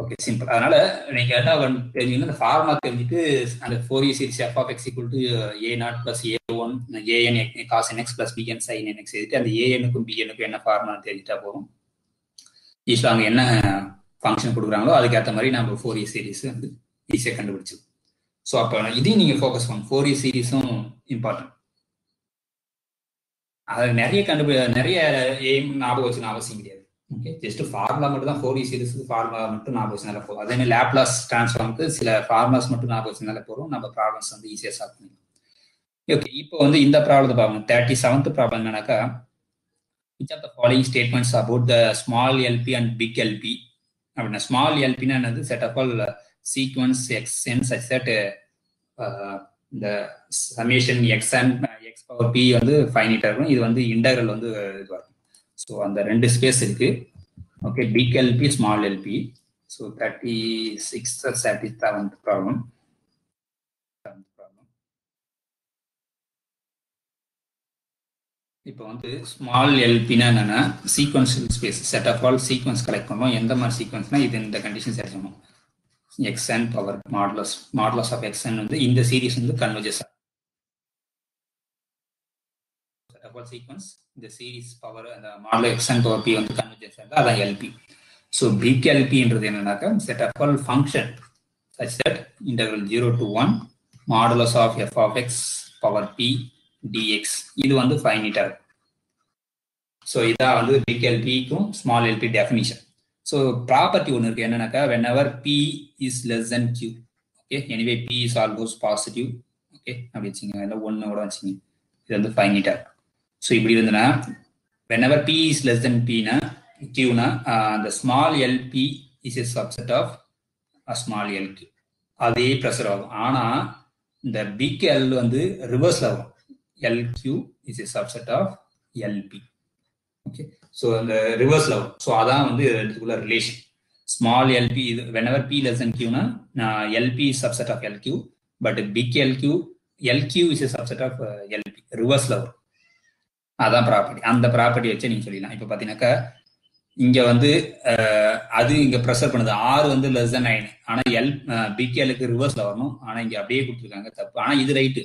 ஓகே, சிம்பிள். அதனால நீங்க என்ன தெரிஞ்சுக்கணும், அந்த ஃபார்முலா தெரிஞ்சுட்டு அந்த Fourier series f of x = a0 plus a1 an cos nx plus bn sin nx எழுதிட்டு அந்த an-க்கும் bn-க்கும் என்ன ஃபார்முலா தெரிஞ்சுட்டா போதும். ஈஸியாக அங்கே என்ன ஃபங்க்ஷன் கொடுக்குறாங்களோ அதுக்கேற்ற மாதிரி நம்ம ஃபோரியர் சீரிஸ் வந்து ஈஸியாக கண்டுபிடிச்சோம். ஸோ அப்போ இதையும் நீங்கள் ஃபோக்கஸ் பண்ணணும், ஃபோரியர் சீரிஸும் இம்பார்ட்டன்ட். அது நிறைய எய்ம் ஞாபகம் வச்சுக்கணும் அவசியம் கிடையாது, ஓகே. ஜஸ்ட் ஃபார்முலா மட்டும் தான் ஃபோரியர் சீரிஸுக்கு ஃபார்முலா மட்டும் ஞாபகம் வச்சுனால போதும். அதே மாதிரி லேப்லாஸ் டிரான்ஸ்ஃபார்முக்கு சில ஃபார்முலாஸ் மட்டும் ஞாபகம் வச்சுனால போதும், நம்ம ப்ராப்ளம்ஸ் வந்து ஈஸியாக சால்வ் பண்ணிக்கலாம். ஓகே, இப்போ வந்து இந்த ப்ராப்ளத்தை பார்க்கணும். 37th ப்ராப்ளம் என்னன்னாக்கா, which of the following statements about the small LP and big LP அப்படின்னா, ஸ்மால் எல்பின்னா என்னது, set of all sequence xn such that இந்த summation xn x power p வந்து ஃபைனைட்டா இருக்கும். இது வந்து இன்டெக்ரல் வந்து இது வரும். ஸோ அந்த 2 ஸ்பேஸ் இருக்கு, okay. Big LP small LP. So 37th problem. இப்போ வந்து ஸ்மால் எல்பின்னா என்னன்னா sequential space, set of all sequence collect பண்ணோம். எந்த மாதிரி சீக்வன்ஸ்னா இது இந்த கண்டிஷன்ஸ் எடுக்கணும். xn power modulus of xn வந்து இந்த சீரிஸ் வந்து கன்வர்ஜஸ் ஆகும். செட் ஆஃப் ஆல் சீக்வன்ஸ் இந்த சீரிஸ் பவர் அந்த மாடுலஸ் xn பவர் p வந்து கன்வர்ஜஸ் ஆகுது, அதான் எல்பி. ஸோ பிக் எல்பின்றது என்னன்னாக்கா set of all function such that integral 0 to 1 modulus of f of x power p dx இது வந்து ஃபைனைட்டா இருக்கும். ஸோ இதான் வந்து பிக் எல்பிக்கும் small LP definition. So property ஒன்று இருக்கு என்னன்னாக்கா, whenever p is less than q, okay, anyway p is always positive, okay, அப்படி வச்சுங்க, இல்லை 1 வச்சுங்க, இது வந்து ஃபைனைட்டா இருக்கும். ஸோ இப்படி இருந்ததுன்னா whenever p is less than p-னா q-னா the small lp is a subset of a small lq. அதே ப்ரெஷர் ஆகும். ஆனா இந்த பிக் எல் வந்து ரிவர்ஸ்ல ஆகும். LQ is a subset of LP. Okay, so அந்த ரிவர்ஸ்ல ஆகும். ஸோ அதான் வந்து இதுக்குள்ள ரிலேஷன். ஸ்மால் எல்பி இது whenever p less than q na lp is subset of lq, but big lq is a subset of lp. ரிவர்ஸ்ல வரும். அதான் ப்ராப்பர்ட்டி. அந்த ப்ராப்பர்ட்டி வச்சு நீங்க சொல்லிடலாம். இப்போ பாத்தீங்கன்னாக்கா இங்க வந்து அது இங்க ப்ரெஷர் பண்ணுது, ஆர் வந்து லெஸ் தென் 9. ஆனா பிகேலுக்கு ரிவர்ஸ்ல வரணும். ஆனா இங்க அப்படியே கொடுத்துருக்காங்க, தப்பு. ஆனா இது ரைட்டு.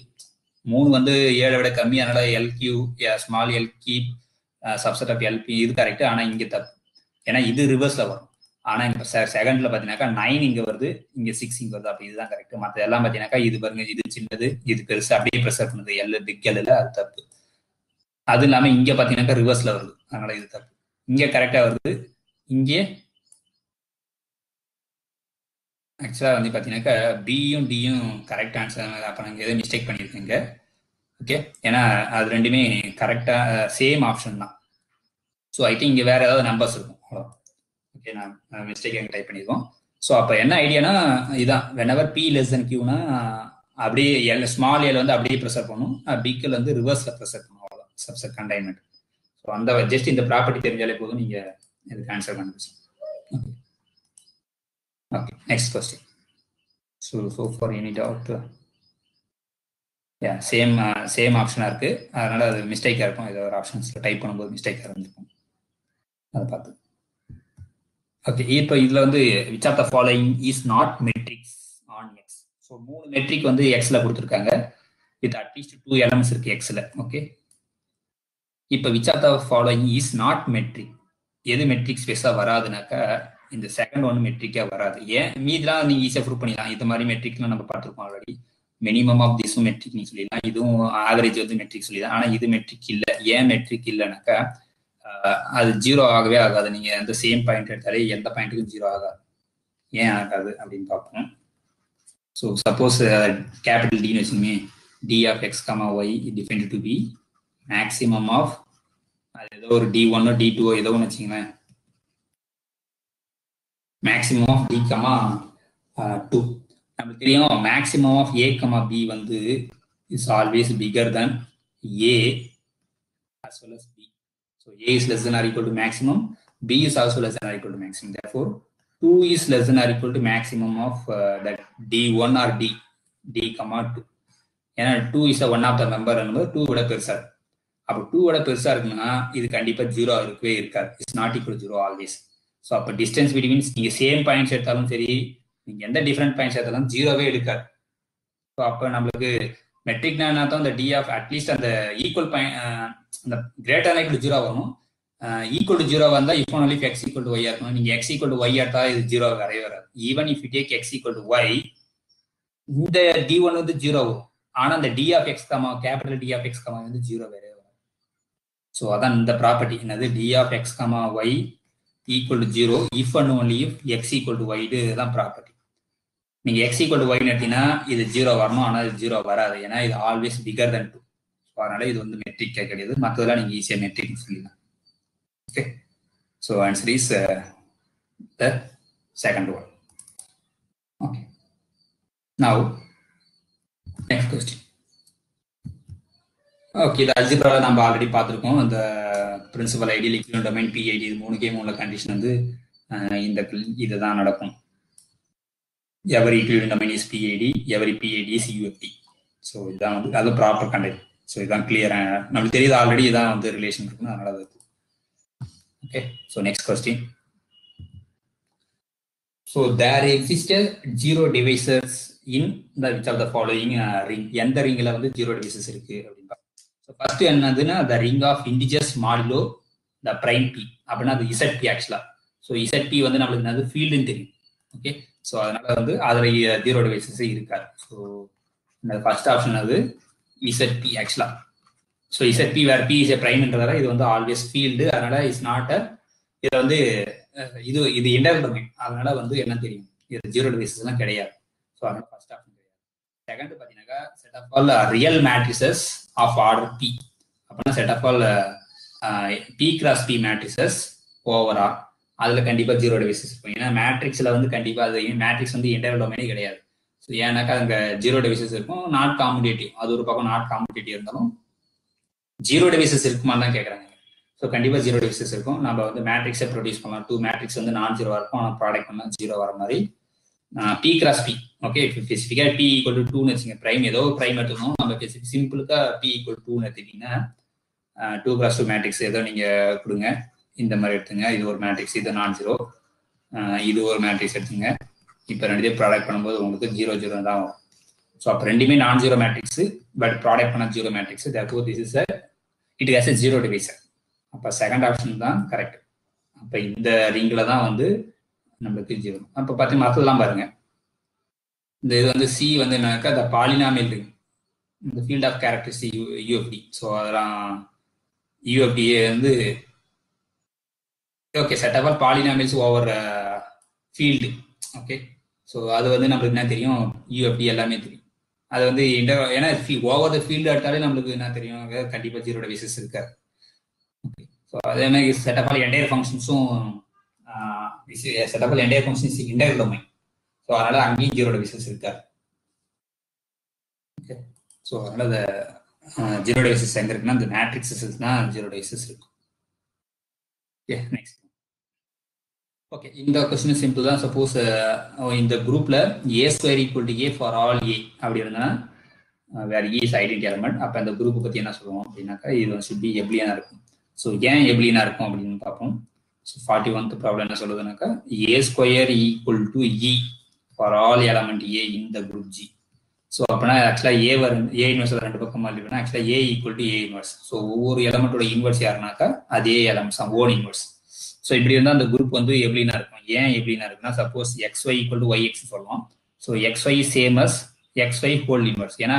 3 வந்து 7 விட கம்மி, அதனால LQ small LQ subset of LP இது கரெக்ட். ஆனா இங்க தப்பு, ஏன்னா இது ரிவர்ஸ்ல வரும். ஆனா இங்க செகண்ட்ல பாத்தீங்கன்னாக்கா 9 இங்க வருது, இங்க 6 இங்க வருது. அப்படி இதுதான் கரெக்ட். மத்த எல்லாம் பாத்தீங்கன்னாக்கா இது பாருங்க, இது சின்னது இது பெருசு, அப்படியே ப்ரெஷர் பண்ணுது எல் பிக் எல்ல, அது தப்பு. அது இல்லாம இங்க பாத்தீங்கன்னாக்கா ரிவர்ஸ்ல வருது, அதனால இது தப்பு. இங்க கரெக்டா வருது. இங்கே ஆக்சுவலா வந்து பாத்தீங்கன்னாக்கா பியும் டியும் கரெக்ட் ஆன்சர். அப்ப நாங்க எதை மிஸ்டேக் பண்ணிருக்கீங்க. ஓகே, ஏன்னா அது ரெண்டுமே கரெக்டா சேம் ஆப்ஷன் தான். ஸோ ஐ திங்க் இங்க வேற ஏதாவது நம்பர்ஸ் இருக்கும், அவ்வளோ. ஓகே, நான் மிஸ்டேக் எங்க டைப் பண்ணிருக்கோம். ஸோ அப்ப என்ன ஐடியானா இதான், whenever p less than q னா அப்படியே எல் ஸ்மால் எல் வந்து அப்படியே ப்ரெஷர் பண்ணும், பிக்கல் வந்து ரிவர்ஸ்ல ப்ரெஷர் பண்ணும், அவ்வளோதான் சப்செட் கண்டைன்மெண்ட். ஸோ அந்த ஜஸ்ட் இந்த ப்ராப்பர்ட்டி தெரிஞ்சாலே போதும், நீங்க இதுக்கு ஆன்சர் கண்டுபிடிச்சோம். Okay, next question. So for any doubt, yeah, same option இருக்கு. அதனால அது மிஸ்டேக்கா இருக்கும். ஏதோ ஒரு ஆப்ஷன்ஸ்ல டைப் பண்ணும்போது மிஸ்டேக்கா இருந்திருக்கும், அதை பார்த்து. ஓகே, இப்போ இதுல வந்து which of the following is not metrics on x. So 3 metric வந்து எக்ஸ்ல கொடுத்துருக்காங்க, வித் அட்லீஸ்ட் 2 எலமெண்ட்ஸ் இருக்கு எக்ஸ்ல. ஓகே, இப்போ which of the following is not metric. எது மெட்ரிக் ஸ்பேஸா வராதுனாக்கா இந்த செகண்ட் ஒன் மெட்ரிக்கா வராது. ஏன் மீதெல்லாம் நீங்க ஈஸியா ப்ரூவ் பண்ணிடலாம். இந்த மாதிரி மெட்ரிக்லாம் நம்ம பார்த்துருக்கோம் ஆல்ரெடி. மினிமம் ஆஃப் திஸும் மெட்ரிக் நீ சொல்லிடலாம், இதுவும் ஆவரேஜ் வந்து மெட்ரிக் சொல்லிடலாம். ஆனா இது மெட்ரிக் இல்லை. ஏன் மெட்ரிக் இல்லைனாக்கா அது 0 ஆகவே ஆகாது. நீங்க அந்த சேம் பாயிண்ட் எடுத்தாலே எந்த பாயிண்ட்டுக்கும் 0 ஆகாது. ஏன் ஆகாது அப்படின்னு பார்ப்போம். ஸோ சப்போஸ் கேபிட்டல் டின்னு வச்சுக்கோங்க, D of X comma Y defined to be maximum of, அது ஏதோ ஒரு D1 D2 ஏதோ ஒன்று வச்சுங்களேன், மேக்ஸிமம் ஆஃப் D, 2. நமக்கு தெரியும் மேக்ஸிமம் ஆஃப் A, B வந்து is always bigger than A as well as B. So A is less than or equal to maximum, B is also less than or equal to maximum. Therefore 2 is less than or equal to maximum of that D1 or D, 2. ஏன்னா 2 is a one of the member, 2 விட பெருசா. அப்போ 2 விட பெருசா இருக்குன்னா இது கண்டிப்பா 0 இருக்கவே இருக்காது. It's not equal 0 always. So அப்போ டிஸ்டன்ஸ் பிட்வீன் நீங்க சேம் பாயிண்ட்ஸ் எடுத்தாலும் சரி, நீங்க எந்த டிஃப்ரெண்ட் பாயிண்ட்ஸ் எடுத்தாலும் 0வே எடுக்காது. ஸோ அப்போ நம்மளுக்கு மெட்ரிக்னா என்ன தான், அந்த டி ஆஃப் அட்லீஸ்ட் அந்த ஈக்குவல் பாயிண்ட், அந்த கிரேட்டர் ஈக்குவல் டு 0 வரணும். ஈக்குவல் டு 0 வந்தா இப்போ only X equal to Y இருக்கணும். நீங்க எக்ஸ் ஈக்குவல் டு ஒய் எடுத்தா இது 0 வரவே வராது. Even if you take X equal to Y, இந்த D1 வந்து 0 வரும். ஆனா அந்த D of X comma capital D of X comma வந்து 0 வரவே வராது. ஸோ அதான் இந்த ப்ராப்பர்ட்டி என்னது, D of X comma Y equal to 0 if and only if X equal to Y. இதுதான் ப்ராப்பர்ட்டி. நீங்க எக்ஸ் ஈக்குவல் டு ஒய்னு எடுத்தீங்கன்னா இது 0 வரணும், ஆனால் இது 0 வராது. ஏன்னா இது ஆல்வேஸ் பிகர் than 2. அதனால இது வந்து மெட்ரிக் கிடையாது. மற்றதெல்லாம் நீங்க ஈஸியா மெட்ரிக் சொல்லிடலாம். Okay, so answer is the second one. Okay, now next question. Okay, இது அல்ஜிப்ரால நம்ம ஆல்ரெடி பார்த்துருக்கோம். அந்த principal ideal, equivalent domain, PID, இது 3 கண்டிஷன் வந்து இந்த இதுதான் நடக்கும். Every equivalent domain is PID, every PID is UFD. So இதான் வந்து அது ப்ராப்பர் கண்டெக்ட். ஸோ இதான் கிளியர், நம்மளுக்கு தெரியுது ஆல்ரெடி. இதான் வந்து ரிலேஷன் இருக்குன்னு, அதனால அது. Okay, so next question. So there existed 0 devices in the which of the following ring. எந்த ரிங்கில் வந்து 0 டிவைசஸ் இருக்கு அப்படின்னு. ஸோ ஃபர்ஸ்ட் என்னதுன்னா the ring of integers modulo the prime P, அப்படின்னா அது இசட் பி ஆக்சுவலா. ஸோ இசட் பி வந்து நம்மளுக்கு என்னது ஃபீல்டுன்னு தெரியும். ஓகே, ஸோ அதனால வந்து அதுல 0 டிவைசஸ் இருக்காது. ஸோ இந்த ஃபர்ஸ்ட் ஆப்ஷன் அது இசட் பி ஆக்சுவலா. So Z P where P is a பிரைம்ன்றதால இது வந்து ஆல்வேஸ் ஃபீல்டு. அதனால இஸ் நாட் அ, இதை வந்து இது இன்டர்வல் டொமைன். அதனால வந்து என்ன தெரியும், இது 0 டிவைசஸ் எல்லாம் கிடையாது. ஸோ அதனால ஃபர்ஸ்ட் ஆப்ஷன் கிடையாது. செகண்ட் பார்த்தீங்கன்னா set of all real matrices of order P, அப்படின்னா set of all P cross P matrices ஓவரா, அதுல கண்டிப்பா 0 டிவைசஸ் இருக்கும். ஏன்னா மேட்ரிக்ஸ்ல வந்து கண்டிப்பா அது மேட்ரிக்ஸ் வந்து இன்டர்வல் டொமைனே கிடையாது. ஸோ ஏன்னாக்கா அங்கே ஜீரோ டிவைசஸ் இருக்கும், நாட் காம்படேட்டிவ். அது ஒரு பக்கம் நாட் காம்படேட்டிவ் இருந்தாலும் ஜீரோ டிவைசஸ் இருக்குமான்னு தான் கேட்குறாங்க. ஸோ கண்டிப்பாக ஜீரோ டிவைசஸ் இருக்கும். நம்ம வந்து மேட்ரிக்ஸை ப்ரொடியூஸ் பண்ணலாம். 2 மேட்ரிக்ஸ் வந்து நான் ஜீரோவாக இருக்கும், ஆனால் ப்ராடக்ட் பண்ணால் ஜீரோ வர மாதிரி பி கிராஸ் பி. ஓகே, இப்போ ஸ்பெசிஃபிக்காக பி ஈக்குவல் டு 2ன்னு வச்சுங்க. ப்ரைம் ஏதோ ஒரு ப்ரைம் எடுத்துக்கணும். நம்ம சிம்பிளுக்காக பி ஈக்குவல் 2ன்னு எடுத்துக்கிட்டீங்கன்னா 2 கிராஸ் 2 மேட்ரிக்ஸ் ஏதோ நீங்கள் கொடுங்க. இந்த மாதிரி எடுத்துங்க. இது ஒரு மேட்ரிக்ஸ், இது நான் ஜீரோ, இது ஒரு மேட்ரிக்ஸ் எடுத்துங்க. இப்போ ரெண்டுத்தையும் ப்ராடக்ட் பண்ணும்போது உங்களுக்கு 0 0 தான் வரும். ஸோ அப்போ ரெண்டுமே நான் ஜீரோ மேட்ரிக்ஸ், பட் ப்ராடக்ட் பண்ண zero matrix. therefore this is a it has a zero divisor. அப்போ செகண்ட் ஆப்ஷன் தான் கரெக்ட். அப்போ இந்த ரிங்கில் தான் வந்து நம்மளுக்கு ஜீரோ. அப்போ பார்த்து மற்றதெல்லாம் பாருங்க. இந்த இது வந்து சி வந்து என்னன்னாக்கா இந்த பாலினாமியல் ரிங், இந்த field of characteristic UFD. So அதெல்லாம் யூஎஃப்டியே வந்து okay set of all polynomials over field. Okay, so அது வந்து நம்மளுக்கு என்ன தெரியும், யூஎஃப்டி எல்லாமே தெரியும். அது வந்து ஏன்னா ஓவர் த ஃபீல்டு எடுத்தாலே நம்மளுக்கு என்ன தெரியும், கண்டிப்பாக ஜீரோ டிவைசஸ் இருக்காது. ஓகே, ஸோ அதே மாதிரி செட் ஆஃப் ஆல் என்டையர் ஃபங்க்ஷன்ஸும் set of all entire functions integral domain. So அதனால அங்கேயும் ஜீரோ டிவைசஸ் இருக்காது. ஓகே, ஸோ அதனால ஜீரோ டிவைசஸ் எங்க இருக்குன்னா இந்த மேட்ரிக்ஸஸ் தான் ஜீரோ டிவைசஸ் இருக்கும். Okay, next. ஓகே, இந்த கொஸ்டின் சிம்பிள் தான். சப்போஸ் இந்த குரூப்ல A square equal to A for all A அப்படி இருந்தா வேற ஏ இஸ் ஐடென்டி எலமெண்ட். அப்போ அந்த குரூப் பத்தி என்ன சொல்லுவோம் அப்படின்னாக்கா இது ஷுட் பி எப்லியனா இருக்கும். ஸோ ஏன் எப்லியனா இருக்கும் அப்படின்னு பார்ப்போம். ஸோ 41th ப்ராப்ளம் என்ன சொல்லுதுனாக்கா A square equal to E for all element A in the group G. So அப்படின்னா ஆக்சுவலாக ஏ வரும், ஏ இன்வெர்ஸ் ரெண்டு பக்கமா இல்லைன்னா ஆக்சுவலாக A equal to A inverse. So ஒவ்வொரு எலமெண்டோட இன்வெர்ஸ் யாருனாக்கா அதே எலமெண்ட்ஸ் ஓன் இன்வெர்ஸ். ஸோ இப்படி இருந்தால் அந்த குரூப் வந்து எப்படின்னா இருக்கும். ஏன் எப்படின்னா இருக்குன்னா suppose XY equal to YX சொல்லலாம். So XY same as XY whole inverse. ஏன்னா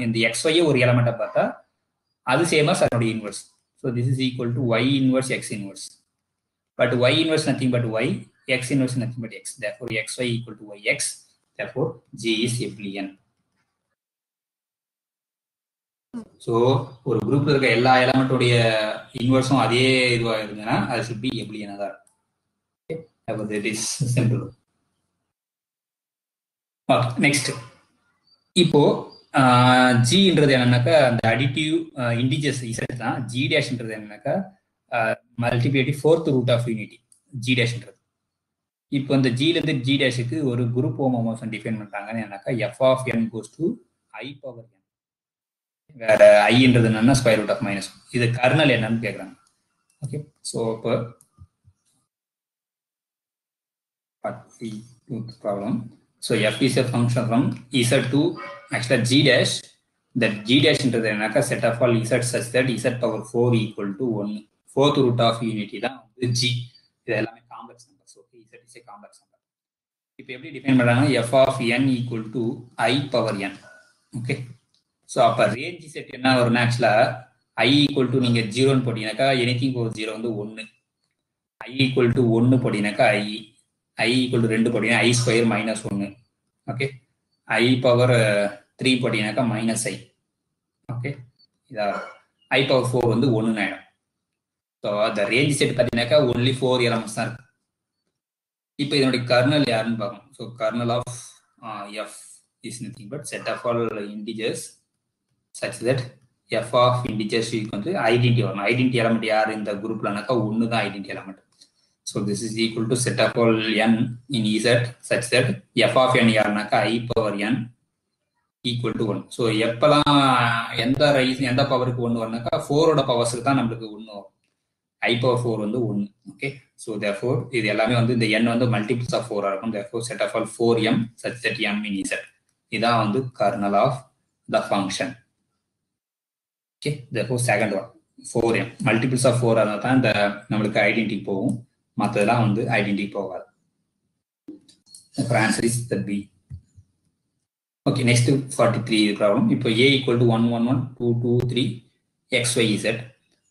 இந்த XY ஒரு எலமெண்ட்டை பார்த்தா அது சேம் அஸ் அதோட inverse. So this is equal to Y inverse X inverse. But Y inverse nothing but Y, X inverse nothing but X. therefore XY equal to YX. therefore G is abelian. ஸோ ஒரு குரூப்ல இருக்க எல்லா எலமெண்டோடைய இன்வெர்ஸும் அதே இதுவாக இருந்ததுன்னா அது should be abelian தான் இருக்கும். That is simple. நெக்ஸ்ட், இப்போ ஜின்றது என்னன்னாக்கா அந்த அடிட்டிவ் இண்டிஜர்ஸ் இசட் தான். ஜி டேஷ்ன்றது என்னன்னாக்கா multiplicative fourth root of unity G டேஷ்ன்றது. இப்போ இந்த ஜில இருந்து ஜி டேஷுக்கு ஒரு குரூப் ஹோமோமார்ஃபிசம் டிஃபைன் பண்றாங்கன்னு என்னன்னாக்கா f of n goes to I power n. வேற ஐன்றது என்னன்னா ஸ்கொயர் ரூட் ஆஃப் -1. இது கர்னல் என்னன்னு கேட்குறாங்க. ஓகே, ஸோ இப்போ problem. So f is a function from z to actually g dash. that g dashன்றது என்னன்னாக்கா செட் ஆஃப் ஆல் z such that z power 4 equal to 1. Fourth root of unity தான் வந்து g. இது எல்லாமே complex numbers. Okay, z is a complex number. இப்போ எப்படி define பண்றாங்க, f of n equal to I power n. Okay, so அப்போ range set என்ன வரும்னா ஆக்சுவலாக ஐ ஈக்குவல் டு நீங்கள் 0ன்னு போட்டீங்கன்னாக்கா எனிதிங் ஓவர் 0 வந்து 1. ஐ ஈக்குவல் டு 1 போட்டீங்கன்னாக்கா ஐ ஈக்குவல் டு 2 போட்டீங்கன்னா I square -1. Okay, I power 3 போட்டீங்கன்னாக்கா -I. ஓகே, இதா ஐ பவர் 4 வந்து 1 ஆயிடும். ஸோ அந்த ரேஞ்ச் செட் பார்த்தீங்கன்னாக்கா ஒன்லி 4 எலமெண்ட்ஸ் தான் இருக்கு. இப்போ இதனுடைய கர்னல் யாருன்னு பார்க்கணும். So kernel of F is nothing but set of all integers such that f of integers equal to identity வரணும். ஐடென்டி எலமெண்ட் யார் இந்த குரூப்லனாக்கா 1 தான் identity element. So this is equal to set of all n in z such that f of n யாருனாக்கா I power n equal to 1. So எப்பெல்லாம் எந்த பவருக்கு 1 வரனாக்கா 4ஓட பவர்ஸுக்கு தான் நம்மளுக்கு 1 வரும். I பவர் 4 வந்து 1. ஓகே, ஸோ therefore இது எல்லாமே வந்து இந்த n வந்து மல்டிபிள்ஸ் ஆஃப் 4 இருக்கும். therefore set of all 4m such that m in z. இதான் வந்து kernel of the function. Okay, therefore second one 4m multiples of 4 இருந்தால் தான் இந்த நம்மளுக்கு ஐடென்டி போகும், மற்றதெல்லாம் வந்து ஐடென்டி போகாது. Answer is the B. Okay, next 43 problem. இப்போ a equal to 1 1 1 2 2 3 xy z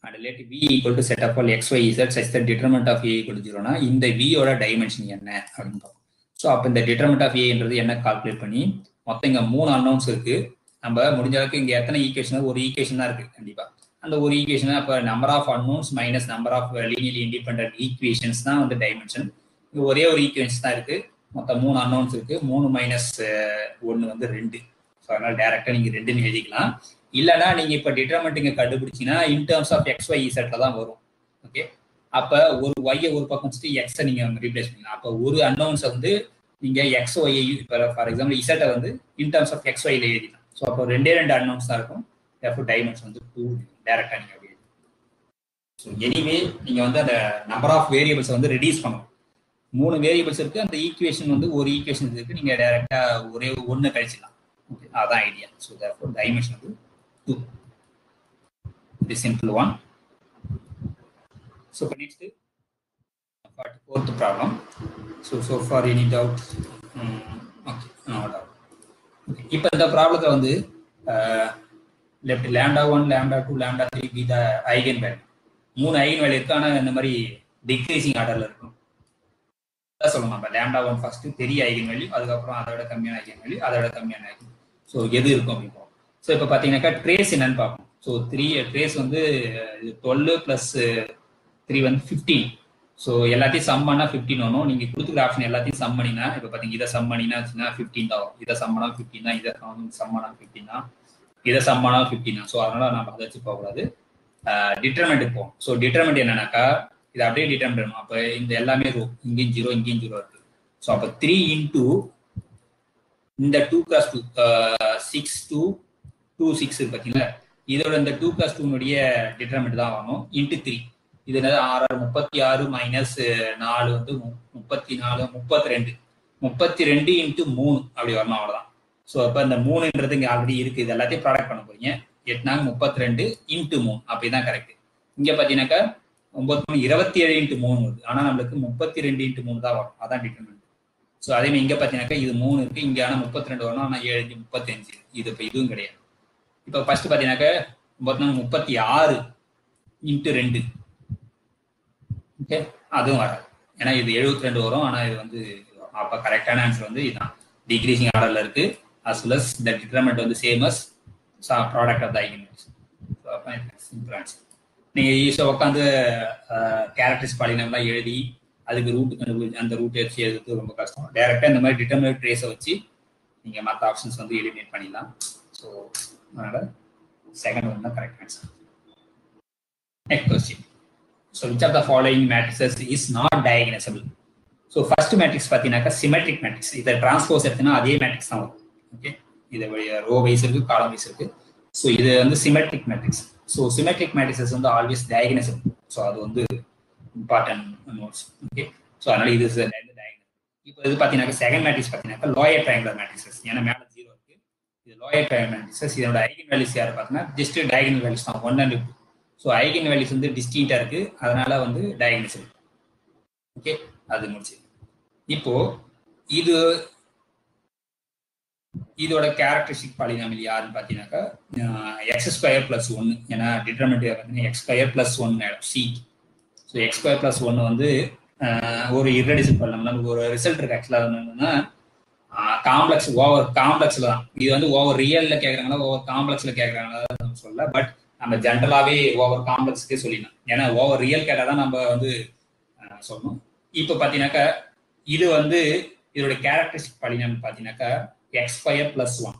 and let v equal to set of all xy z such that determinant of a equal to 0னா இந்த v ஓட dimension என்ன அப்படின்னு பார்ப்போம். So அப்போ இந்த determinant of ஏன்றது என்ன கால்குலேட் பண்ணி மொத்தம் இங்கே 3 அன்னவுன்ஸ் இருக்கு. நம்ம முடிஞ்ச அளவுக்கு இங்கே எத்தனை ஈக்குவேஷன், ஒரு ஈக்குவேஷன் தான் இருக்கு கண்டிப்பா. அந்த ஒரு ஈக்குவேஷன் அப்போ number of unknowns minus number of linearly independent equations தான் வந்து டைமென்ஷன். இங்கே ஒரே ஒரு ஈக்குவேஷன்ஸ் தான் இருக்கு. மொத்தம் 3 அன்னோன்ஸ் இருக்கு. 3 மைனஸ் 1 வந்து 2. ஸோ அதனால டைரக்டா நீங்க 2ன்னு எழுதிக்கலாம். இல்லைன்னா நீங்க இப்ப டிட்டர்மெண்ட் கண்டுபிடிச்சீங்கன்னா in terms of x y இசட்ல தான் வரும். ஓகே, அப்ப ஒரு ஒய்யை ஒரு பக்கம் வச்சுட்டு எக்ஸை நீங்க ரீப்ளேஸ் பண்ணலாம். அப்ப ஒரு அன்னோன்ஸை வந்து நீங்க எக்ஸ் ஒய் இப்போ ஃபார் எக்ஸாம்பிள் இசட்டை வந்து இன் டர்ம்ஸ் ஆஃப் எக்ஸ் ஒய்ல எழுதிக்கலாம். ஸோ அப்போ 2 அன்னோன்ஸ் தான் இருக்கும். டைமென்ஷன் வந்து 2 டைரக்டா நீங்க அப்படி எழுதலாம். ஸோ எனிவே நீங்க வந்து அந்த நம்பர் ஆஃப் வேரியபிள்ஸ் வந்து ரெடியூஸ் பண்ணணும். 3 வேரியபிள்ஸ் இருக்கு. அந்த ஈக்குவேஷன் வந்து ஒரு ஈக்குவேஷன் இருக்கு. நீங்க டைரக்டா ஒரே ஒன்று கழிச்சிடலாம். ஓகே, அதான் ஐடியா. ஸோ தேர்ஃபோர் டைமென்ஷன் வந்து 2. The simple one. So next, fourth problem. So far any doubt? Okay, no doubt. Okay. இப்போ இந்த ப்ராப்ளத்தை வந்து let λ1, λ2, λ3 be the eigen value. 3 eigen value இருக்கு. ஆனால் இந்த மாதிரி டிக்ரீசிங் ஆர்டர்ல இருக்கும். அதான் சொல்லணும். நம்ம λ1 ஃபர்ஸ்ட் பெரிய ஐகன் வேல்யூ, அதுக்கப்புறம் அதோட கம்மியான ஐகன் வேல்யூ, அதோட கம்மியான ஐகன். ஸோ எது இருக்கும் அப்படின்னு பார்ப்போம். ஸோ இப்போ பார்த்தீங்கன்னாக்கா ட்ரேஸ் என்னன்னு பார்ப்போம். ஸோ 3 ட்ரேஸ் வந்து 12 + 3 வந்து 15. ஸோ எல்லாத்தையும் சம் பண்ணா 15 வரும். நீங்க கொடுத்துக்கிற ஆப்ஷன் எல்லாத்தையும் சம் பண்ணினா இப்போ பார்த்தீங்க இதை சம் பண்ணினா 15 தான் வரும். இதை சம் பண்ணா 15 தான், இதை சம் பண்ணா 15 தான், இதை சம் பண்ணா 15 தான். ஸோ அதனால நம்ம அதை வச்சு போகக்கூடாது. டிட்டர்மெண்ட் போகும். ஸோ டிட்டர்மெண்ட் என்னன்னாக்கா இதை அப்படியே டிட்டர்மெண்ட் பண்ணணும். அப்போ இந்த எல்லாமே ரோ, இங்கேயும் 0 இங்கேயும் 0 இருக்கு. ஸோ அப்போ 3 இன்டூ இந்த 2 + 2 6 to 2 6 இருக்கு பார்த்தீங்களா, இதோட இந்த 2 + 2 டிட்டர்மெண்ட் தான் வரணும். இன்ட்டு 3 இது 6 36 மைனஸ் 4 வந்து 34 32 32 இன்ட்டு 3 அப்படி வரணும். அவ்வளோதான். ஸோ அப்போ இந்த 3ன்றது இங்கே ஆல்ரெடி இருக்கு. இது எல்லாத்தையும் ப்ராடக்ட் பண்ண போறீங்க. 8 32 இன்ட்டு 3 அப்படிதான் கரெக்ட். இங்க பார்த்தீங்கன்னாக்கா 9 27 இன்ட்டு 3 வருது. ஆனால் நம்மளுக்கு 32 இன்ட்டு 3 தான் வரும். அதான் டிட்டர்மெண்ட். ஸோ அதே மாதிரி இங்கே பார்த்தீங்கன்னாக்கா இது 3 இருக்கு. இங்கே ஆனால் 32 வரணும். ஆனால் 7 35 இது இப்போ இதுவும் கிடையாது. இப்போ ஃபர்ஸ்ட் பார்த்தீங்கன்னாக்கா 36 இன்ட்டு 2. ஓகே, அதுவும் வராது. ஏன்னா இது 72 வரும். ஆனால் இது வந்து அப்போ கரெக்டான ஆன்சர் வந்து இதுதான். டிக்ரீசிங் ஆர்டர்ல இருக்கு. as well as the determinant வந்து same as product of the eigenvalues. So அப்போ சிம்பிள் ஆன்சர். நீங்கள் ஈஸியாக உட்காந்து கேரக்டரிஸ்டிக் பாலினாம்லாம் எழுதி அதுக்கு ரூட் கண்டுபிடிச்சி அந்த ரூட் வச்சு எழுதுறது ரொம்ப கஷ்டம். டைரக்டாக இந்த மாதிரி டிட்டர்மினேட் ட்ரேஸை வச்சு நீங்கள் மற்ற ஆப்ஷன்ஸ் வந்து எலிமினேட் பண்ணிடலாம். ஸோ அதனால் செகண்ட் ஒன் தான் correct answer. Next question. So which of the following matrices is not diagonalizable? So first matrix பார்த்தீங்கன்னாக்கா சிமெட்ரிக் மேட்ரிக்ஸ். இதை டிரான்ஸ்போஸ் எடுத்தீங்கன்னா அதே மேட்ரிக்ஸ் தான் வரும். ஓகே, இது ரோ வைஸ் இருக்கு, காலம் வைஸ் இருக்கு. ஸோ இது வந்து symmetric matrix. So symmetric matrices வந்து ஆல்வேஸ் டயகனசபிள். ஸோ அது வந்து இம்பார்ட்டன்ட் நோட்ஸ். ஓகே, ஸோ அதனால இது டயகனசபிள். இப்போ இது பார்த்தீங்கன்னா செகண்ட் மேட்ரிக்ஸ் பார்த்தீங்கன்னா லோயர் ட்ரையாங்குலர் மேட்ரிக்ஸஸ். ஏன்னா மேலே 0 இருக்கு. இது லோயர் ட்ரையாங்குலர் மேட்ரிக்ஸஸ். இதோட ஐகன் வேல்யூஸ் யார் பார்த்தீங்கன்னா ஜஸ்ட் டயகனல் வேல்யூஸ் தான் 1 and 2. ஸோ ஐகன் வேல்யூஸ் வந்து டிஸ்டிங்டா இருக்கு. அதனால வந்து டயகனசபிள். ஓகே, அது முடிச்சு. இப்போ இது இதோட கேரக்டரிஸ்டிக் பாலினாமியல் யாருன்னு பார்த்தீங்கன்னாக்கா x² + 1. ஏன்னா டிட்டர்மினன்ட் பார்த்தீங்கன்னா x² + 1 சி. ஸோ x² + 1 வந்து ஒரு இர்ரெடியூசிபிள் பாலினாமியல். ஒரு ரிசல்ட் இருக்கு. ஆக்சுவலாக என்னன்னா காம்ப்ளெக்ஸ் ஓவர் காம்ப்ளெக்ஸ்ல தான். இது வந்து ஓவர் ரியல்ல கேட்குறாங்களா ஓவர் காம்ப்ளெக்ஸ்ல கேட்குறாங்களா நம்ம சொல்லல. பட் நம்ம ஜென்ரலாகவே ஓவர் காம்ப்ளெக்ஸ்க்கே சொல்லிடலாம். ஏன்னா ஓவர் ரியல் கேட்டால் தான் நம்ம வந்து சொல்லணும். இப்போ பார்த்தீங்கன்னாக்கா இது வந்து இதோட கேரக்டரிஸ்டிக் பாலினாமியல் பார்த்தீங்கன்னாக்கா x² + 1.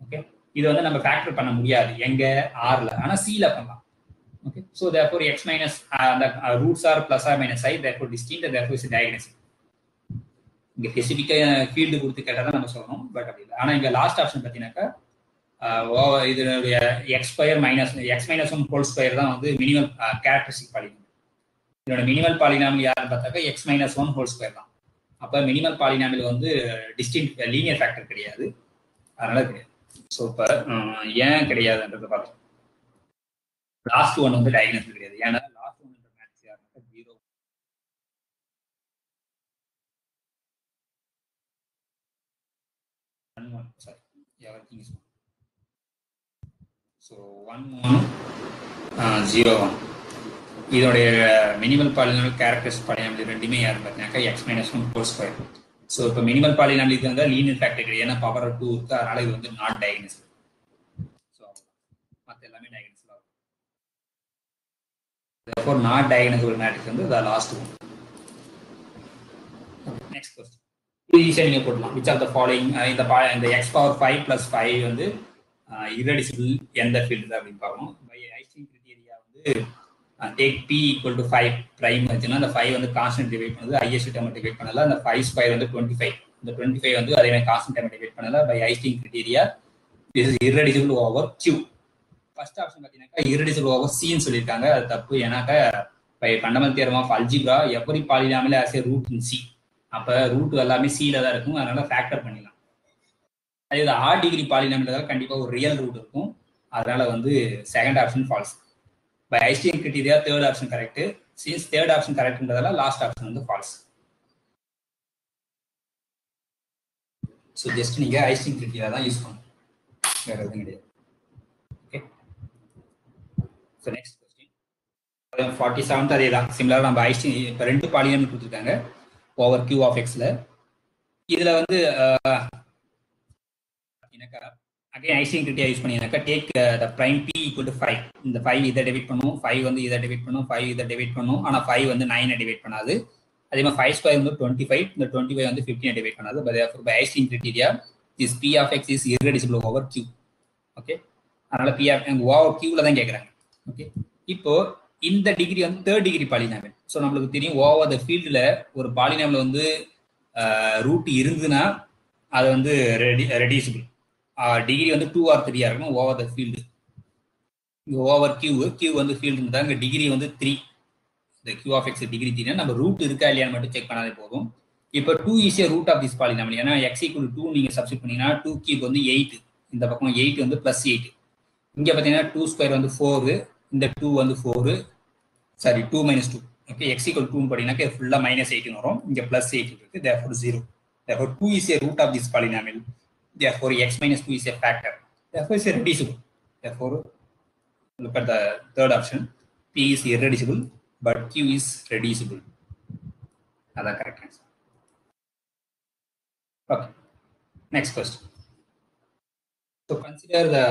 ஓகே, இது வந்து நம்ம ஃபேக்டர் பண்ண முடியாது எங்க ஆர்ல, ஆனா சில பண்ணலாம். Okay, so therefore x minus அந்த roots R + or - i, therefore distinct, therefore is diagonal. இங்க ஸ்பெசிஃபிக்கா ஃபீல்டு கொடுத்து கேட்டா தான் நம்ம சொல்லணும். பட் அப்படி இல்லை. ஆனா இங்க லாஸ்ட் ஆப்ஷன் பார்த்தீங்கன்னாக்கா இதனுடைய x² - x - 1 ஹோல் ஸ்கொயர் தான் வந்து மினிமல் கேரக்டரிஸ்டிக் பாலினாமியல். இதோட மினிமல் பாலினாமியல் யாருன்னு பார்த்தாக்கா x - 1 ஹோல் ஸ்கொயர் தான். அப்போ மினிமல் பாலினாமியல் வந்து டிஸ்டிங்க்ட் லீனியர் ஃபேக்டர் கிடையாது. அதனால கிடையாது. ஸோ இப்போ ஏன் கிடையாதுன்றது பார்த்தோம். லாஸ்ட் ஒன் வந்து டயகனல் கிடையாது. ஏன்னா லாஸ்ட் ஒன் மேட்ச் யாருன்னா 0. Sorry, everything is 1. ஸோ 1 1 0 1. இதோடைய மினிமல் பாலினாமியல் கேரக்டரிஸ்டிக் பாலினாமியல் ரெண்டுமே யாருன்னு பார்த்தீங்கன்னாக்கா x - 1 ஹோல் ஸ்கொயர். ஸோ இப்போ மினிமல் பாலினாமியல் இது வந்து லீனியர் ஃபேக்டர் கிடையாது. ஏன்னா பவர் 2 இருக்கு. அதனால இது வந்து நாட் டயகனல். ஸோ மற்ற எல்லாமே diagonal. therefore not diagonal matrix வந்து the last one. Next question. ஈஸியாக நீங்கள் போடலாம். விச் ஆர் த ஃபாலோயிங் இந்த x பவர் 5 + 5 வந்து irreducible எந்த ஃபீல்டு அப்படின்னு பார்க்கணும். பை ஐன்ஸ்டீன் கிரைட்டீரியா வந்து டேக் p = 5 பிரைம் வச்சுன்னா அந்த 5 வந்து கான்ஸ்டன்ட் டிவைட் பண்ணுது, ஹையஸ்ட் டேர்ம் டிவைட் பண்ணல. அந்த 5² வந்து 25. இந்த 25 வந்து அதே மாதிரி கான்ஸ்டன்ட் டேர்ம் டிவைட் பண்ணல. By Einstein criteria this is irreducible over q. First option பார்த்தீங்கன்னா irreducible ஓவர் c ன்னு சொல்லியிருக்காங்க. அது தப்பு. ஏன்னாக்கா by fundamental theorem of algebra every polynomial has a root in c. அப்போ ரூட் எல்லாமே சியில் தான் இருக்கும். அதனால ஃபேக்டர் பண்ணிடலாம். அதே ஆர் டிகிரி பாலினாமியல் கண்டிப்பாக ஒரு ரியல் ரூட் இருக்கும். அதனால வந்து second option false. By Einstein criteria third option correct. Since third option கரெக்ட்ன்றதால லாஸ்ட் ஆப்ஷன் வந்து ஃபால்ஸ். ஸோ ஜஸ்ட் நீங்கள் ஐன்ஸ்டீன் கிரைட்டீரியா தான் யூஸ் பண்ணணும், வேற எதுவும் கிடையாது. Okay. So next question 47th அதே தான். சிமிலராக நம்ம ஐன்ஸ்டீன் இப்போ 2 பாலினாமியல் கொடுத்துருக்காங்க ஓவர் q ஆஃப் எக்ஸ்ல. இதுல வந்து அகைன் ஐன்ஸ்டீன் கிரைட்டீரியா யூஸ் பண்ணினாக்கா டேக் த பிரைம் p = 5. இந்த 5 இதை டிவைட் பண்ணும், 5 வந்து இதை டிவைட் பண்ணும், 5 இதை டிவைட் பண்ணும். ஆனால் 5 வந்து 9 டிவைட் பண்ணாது. அதே மாதிரி 5² வந்து 25. இந்த 25 வந்து 15 டிவைட் பண்ணாது. By Einstein criteria this p of x is irreducible over q. Okay. அதனால p ஆஃப் ஓவர் q தான் கேட்குறாங்க. ஓகே. இப்போ இந்த டிகிரி வந்து தேர்ட் டிகிரி பாலினாமியல். ஸோ நம்மளுக்கு தெரியும் ஓவர் த ஃபீல்டில் ஒரு பாலினாமியல் வந்து ரூட் இருந்துன்னா அது வந்து ரெடியூசிபிள். டிகிரி வந்து 2 or 3 இருக்கணும் ஓவர் த ஃபீல்டு. இங்கே ஓவர் கியூ வந்து ஃபீல்டு இருந்தால் இங்கே டிகிரி வந்து 3. இந்த q ஆஃப் எக்ஸ் டிகிரி 3 நம்ம ரூட் இருக்கா இல்லையான்னு மட்டும் செக் பண்ணாலே போதும். இப்போ 2 is a root of this polynomial. ஏன்னா x = 2 நீங்கள் சப்ஸ்டிட் பண்ணீங்கன்னா 2³ வந்து 8. இந்த பக்கம் 8 வந்து +8. இங்கே பார்த்தீங்கன்னா 2² வந்து 4. இந்த 2 வந்து 4. சாரி 2 - 2. ஓகே. x = 2 படினாக்க ஃபுல்லாக -18 வரும். இங்கே +8 இருக்கு. therefore 0. therefore 2 is a root of this polynomial. therefore x - 2 is a factor. therefore it's irreducible. therefore look at the third option. p is irreducible but q is reducible. That's correct answer. Okay. Next question. So consider the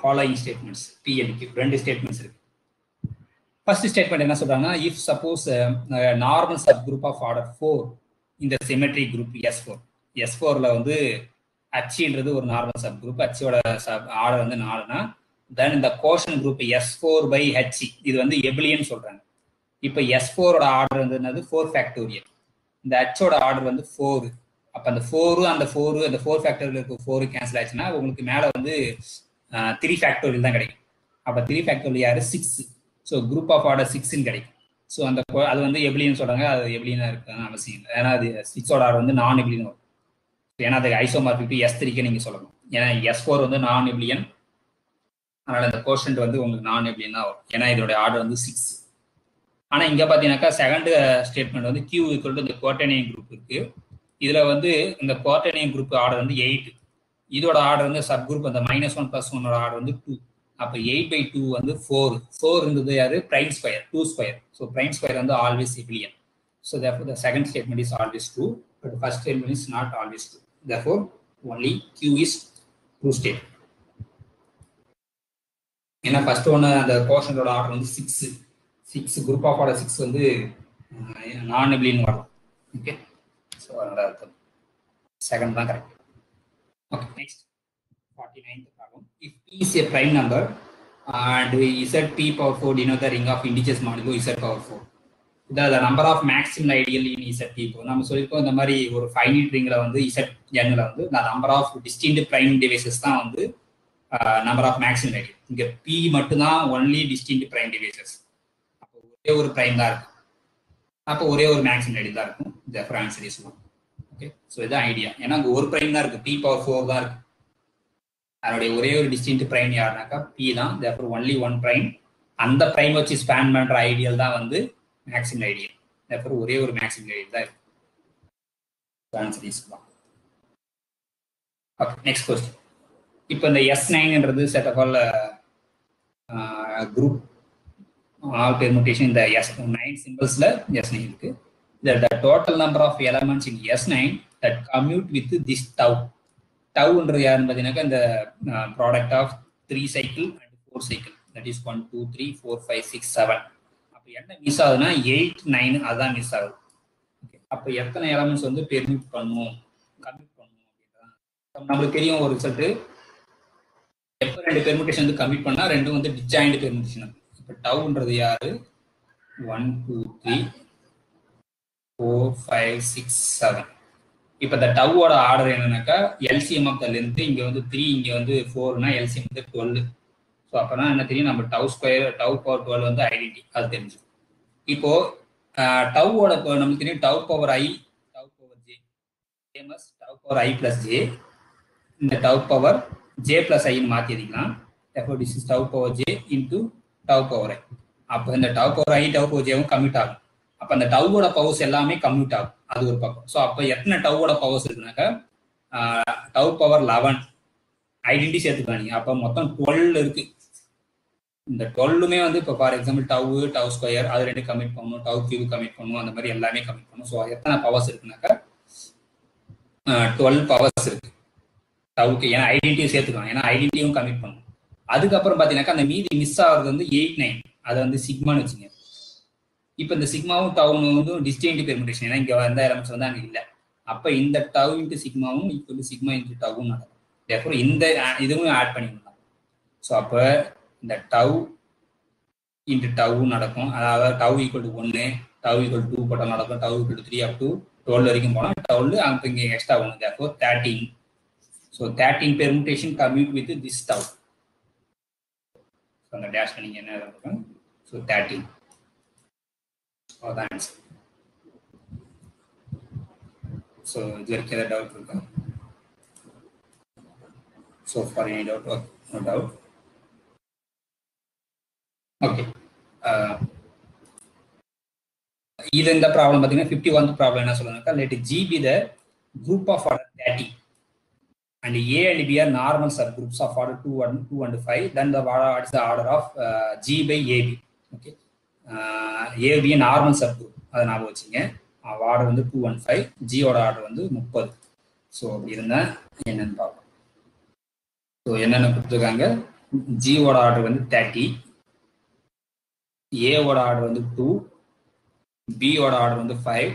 following statements. p and q. ரெண்டு statements இருக்கு. First statement என்ன சொல்றாங்கன்னா, if suppose normal subgroup of order 4 இந்த symmetric group S4ல வந்து ஹச்ன்றது ஒரு normal subgroup, ஹச்சோட ஆர்டர் வந்து 4னா தென் இந்த கோஷன் குரூப் S4/H இது வந்து எபிலியன் சொல்றாங்க. இப்போ S4ஓட ஆர்டர் வந்து என்னது 4 ஃபேக்டோரியல். இந்த ஹச்சோட ஆர்டர் வந்து 4. அப்போ அந்த 4 அந்த 4 ஃபேக்டோரியல் இருக்க 4 கேன்சல் ஆச்சுன்னா உங்களுக்கு மேலே வந்து 3 ஃபேக்டோரியல் தான் கிடைக்கும். அப்போ 3 ஃபேக்டோரியல் யாரு 6. ஸோ குரூப் ஆஃப் ஆர்டர் 6ன்னு கிடைக்கும். ஸோ அந்த அது வந்து எபிலியன் சொல்றாங்க. அது எபிலியனாக இருக்குன்னு அவசியம் இல்லை. ஏன்னா அது 6ஓட ஆர்டர் வந்து நான் எபிலியன் வரும். ஏன்னா அது ஐசோமார்பிக் டு S3க்கு நீங்கள் சொல்லணும். ஏன்னா S4 வந்து நான் எபிலியன். அதனால இந்த கோஷன்ட் வந்து உங்களுக்கு நான் எபிலியன் தான் வரும். ஏன்னா இதோட ஆர்டர் வந்து 6. ஆனால் இங்கே பார்த்தீங்கன்னாக்கா செகண்ட் ஸ்டேட்மெண்ட் வந்து Q = இந்த குவாட்டர்னியம் குரூப் இருக்கு. இதில் வந்து இந்த குவாட்டர்னியம் குரூப் ஆர்டர் வந்து 8. இதோட ஆர்டர் வந்து சப் குரூப் அந்த -1 + 1ஓட ஆர்டர் வந்து 2. அப்போ 8/2 வந்து 4 இருந்தது யாரு prime square 2². So prime square வந்து always abelian. So therefore the second statement is always true, but the first statement is not always true. Therefore only Q is true state. ஏன்னா first ஒன்று அந்த கோஷனோட order வந்து 6 group of order 6 வந்து நான் எபிலியன் வரும். Okay. So அதனால அர்த்தம் second தான் correct. Okay. Next 49th problem. If p is a prime number and z p power 4 denote the ring of integers modulo z power 4. The number of maximal ideal in z p. நம்ம சொல்லிருக்கோம் இந்த மாதிரி ஒரு finite ரிங்ல வந்து z n ல வந்து the number of distinct prime divisors தான் வந்து number of maximal ideal. இங்க p மட்டும் தான் only distinct prime divisors. அப்போ ஒரே ஒரு prime தான் இருக்கும். அப்போ ஒரே ஒரு maximal ideal தான் இருக்கும். therefore answer is 1. Okay. So இதுதான் ஐடியா. ஏன்னா அங்கே ஒரு prime தான் இருக்கு, p power 4 தான் இருக்கு. அதனுடைய ஒரே ஒரு டிஸ்டிங்க்ட் பிரைம் யாருனாக்கா p தான். therefore only one prime. அந்த பிரைம் வச்சு ஸ்பேன் பண்ற ஐடியல் தான் வந்து மேக்ஸிமல் ஐடியல். therefore ஒரே ஒரு மேக்ஸிமல் ஐடியல் தான் இருக்கு. Answer is 1. Okay. Next question. இப்போ இந்த S9ன்றது set of all group all permutation இந்த S9 சிம்பிள்ஸ்ல S9 இருக்கு. the total number of elements in S9 that commute with this tau. டவுன்றது யாருன்னு பார்த்தீங்கன்னாக்கா இந்த product of 3 cycle and 4 cycle. That is 1 2 3 4 5 6 7. அப்போ என்ன மிஸ் ஆகுதுன்னா 8 9 அதுதான் மிஸ் ஆகுது. ஓகே. அப்போ எத்தனை எலமெண்ட்ஸ் வந்து பெர்மிட் பண்ணும் கம்மிட் பண்ணும் அப்படின்றதான் நம்மளுக்கு தெரியும். ஒரு ரிசல்ட் எப்போ 2 பெர்மிட்டேஷன் வந்து கம்மிட் பண்ணா ரெண்டும் வந்து டிஜாயிண்ட் பெர்மிட்டேஷன். இப்போ டவுன்றது யாரு 1 2 3 4 5 6 7. இப்போ இந்த டவோட ஆர்டர் என்னன்னாக்கா எல்சிஎம் ஆஃப் த லென்த் இங்க வந்து 3 இங்க வந்து 4னா எல்சிஎம் வந்து 12. ஸோ அப்போதான் என்ன தெரியும், நம்ம டவ் ஸ்கொயர் டவ் பவர் 12 வந்து ஐடென்டி அது தெரிஞ்சு. இப்போ டவோட நமக்கு தெரியும் tau power I tau power J famous tau power I plus J. இந்த டவ் பவர் ஜே பிளஸ் ஐன்னு மாற்றி எழுதிக்கலாம். therefore this is tau power j into tau power i. அப்போ இந்த tau power i tau power j commit ஆகும். அப்போ அந்த டவோட powers எல்லாமே கம்மிட் ஆகும். அது ஒரு பக்கம். ஸோ அப்போ எத்தனை டவோட பவர்ஸ் இருக்குனாக்கா டவ் பவர் 11 ஐடென்டி சேர்த்துக்கலாம் நீங்க. அப்போ மொத்தம் 12 இருக்கு. இந்த 12மே வந்து இப்போ ஃபார் எக்ஸாம்பிள் டவ் ஸ்கொயர் அது 2 கமிட் பண்ணணும், டவ் கியூப் கமிட் பண்ணணும், அந்த மாதிரி எல்லாமே கமிட் பண்ணணும். ஸோ எத்தனை பவர்ஸ் இருக்குனாக்கா 12 பவர்ஸ் இருக்கு டவுக்கு. ஏன்னா ஐடென்டிட்டியும் சேர்த்துக்கலாம், ஏன்னா ஐடென்டிட்டியும் கமிட் பண்ணணும். அதுக்கப்புறம் பார்த்தீங்கன்னாக்கா அந்த மீதி மிஸ் ஆகிறது வந்து 8 9 அதை வந்து சிக்மான்னு வச்சுங்க. இப்போ இந்த சிக்மாவும் டவுனும் வந்து டிஸ்டிங்க்ட் பெர்முடேஷன், ஏன்னா இங்கே வந்த எலமெண்ட்ஸ் வந்து அங்கே இல்லை. அப்போ இந்த டவ் இன்ட்டு சிக்மாவும் ஈக்குவல் சிக்மா இன்ட்டு டவும் நடக்கும். அப்புறம் இந்த இதுவும் ஆட் பண்ணிக்கலாம். ஸோ அப்போ இந்த டவ் இன்ட்டு டவும் நடக்கும். அதாவது tau equal to 1 tau equal 2 போட்டால் நடக்கும். டவ் ஈக்குவல் 3 அப் டு 12 வரைக்கும் போனால் 12 அப்போ இங்கே extra 1 therefore 13. So 13 permutation commute with this tau. So அந்த டேஷ் நீங்கள் என்ன இருக்கும். ஸோ 13 அதான் ஆன்சர். ஸோ இது வரைக்கும் ஏதாவது டவுட் இருக்கா? So far any doubt no doubt. Okay, இது இந்த ப்ராப்ளம் பார்த்தீங்கன்னா 51th ப்ராப்ளம் என்ன சொல்லுவாங்க, let G be the group of order 30 and A and B are normal subgroups of order 2 and 5. Then the what is the order of G by AB? Okay, AB normal subgroup அதை ஞாபகம் வச்சுங்க. Order வந்து 2 and 5, ஜியோட order வந்து 30. So அப்படி இருந்தால் என்னன்னு பார்ப்போம். So என்னென்ன கொடுத்துருக்காங்க, ஜியோட ஆர்டர் வந்து 30, ஏவோட ஆர்டர் வந்து 2, பியோட ஆர்டர் வந்து 5,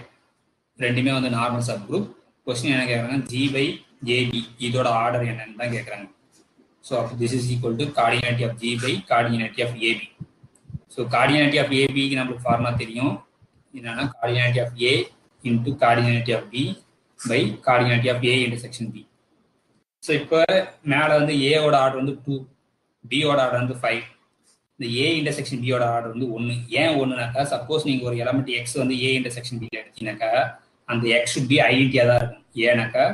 ரெண்டுமே வந்து நார்மல் சப்குரூப். கொஸ்டின் என்ன கேட்குறாங்க, ஜி பை ஏபி இதோட ஆர்டர் என்னன்னு தான் கேட்குறாங்க. ஸோ அப்போ this is equal to cardinality of G by cardinality of AB. So cardinality of ஏபிக்கு நம்மளுக்கு ஃபார்முலா தெரியும், என்னன்னா cardinality of A into cardinality of B by cardinality of A intersection B. So இப்போ மேலே வந்து ஏவோட ஆர்டர் வந்து 2, பியோட ஆர்டர் வந்து 5, இந்த ஏ இன்டர்செக்ஷன் பியோட ஆர்டர் வந்து 1. ஏன் 1னாக்கா சப்போஸ் நீங்கள் ஒரு எலமெண்ட் எக்ஸ் வந்து ஏ இன்டர்செக்ஷன் பியில் எடுத்தீங்கன்னாக்கா அந்த எக்ஸ் ஷுட் பி ஐடென்டிட்டியாக தான் இருக்கும். ஏன்னாக்கா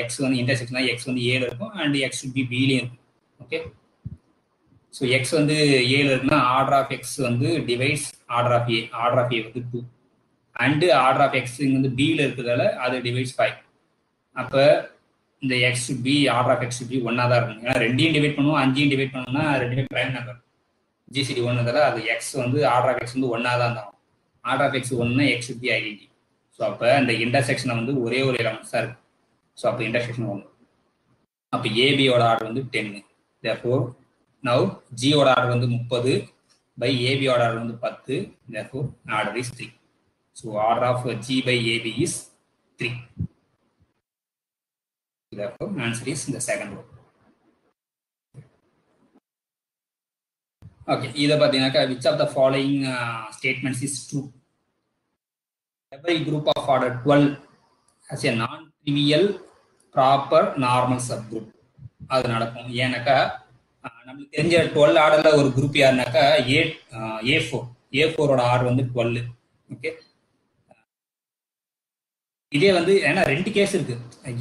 எக்ஸ் வந்து இன்டர்செக்ஷனாக எக்ஸ் வந்து ஏல இருக்கும் அண்ட் எக்ஸ் ஷுட் பி பிலையும் இருக்கும். ஓகே, ஸோ எக்ஸ் வந்து ஏல இருக்குன்னா ஆர்டர் ஆஃப் எக்ஸ் வந்து divide order of A. Order of A வந்து 2 அண்டு ஆர்டர் ஆஃப் எக்ஸ் வந்து பியில் இருக்கிறதால அது டிவைஸ் 5. அப்போ இந்த X P order of X P 1 தான் இருக்கும். ஏன்னா 2ஐயும் டிவைட் பண்ணுவோம் 5ஐயும் டிவைட் பண்ணோம்னா 2மே பிரைம் நம்பர் ஜிசிடி 1 அது எக்ஸ் வந்து ஆர்டர் ஆஃப் எக்ஸ் வந்து 1 தான் இருந்தாலும் order of X 1 X P identity. So அப்போ அந்த இன்டர்செக்ஷனை வந்து ஒரே ஒரு எலமெண்ட்ஸ் தான் இருக்கு. ஸோ அப்போ இன்டர்செக்ஷன் 1. அப்போ ஏபியோட ஆர்டர் வந்து 10. therefore now ஜியோட ஆர்டர் வந்து 30 பை ஏபியோட ஆர்டர் வந்து 10. therefore order is 3. So order of G by AB is 3. therefore answer is in the second row. Okay, இதை பார்த்தீங்கன்னாக்கா which of the following statements is true? Every group of order 12 has a non-trivial proper normal subgroup. அது நடக்கும். ஏன்னாக்கா நம்மளுக்கு தெரிஞ்ச 12 ஆர்டர்ல ஒரு group யாருனாக்கா A4 order வந்து 12. ஓகே, இதே வந்து ஏன்னா 2 கேஸ் இருக்கு,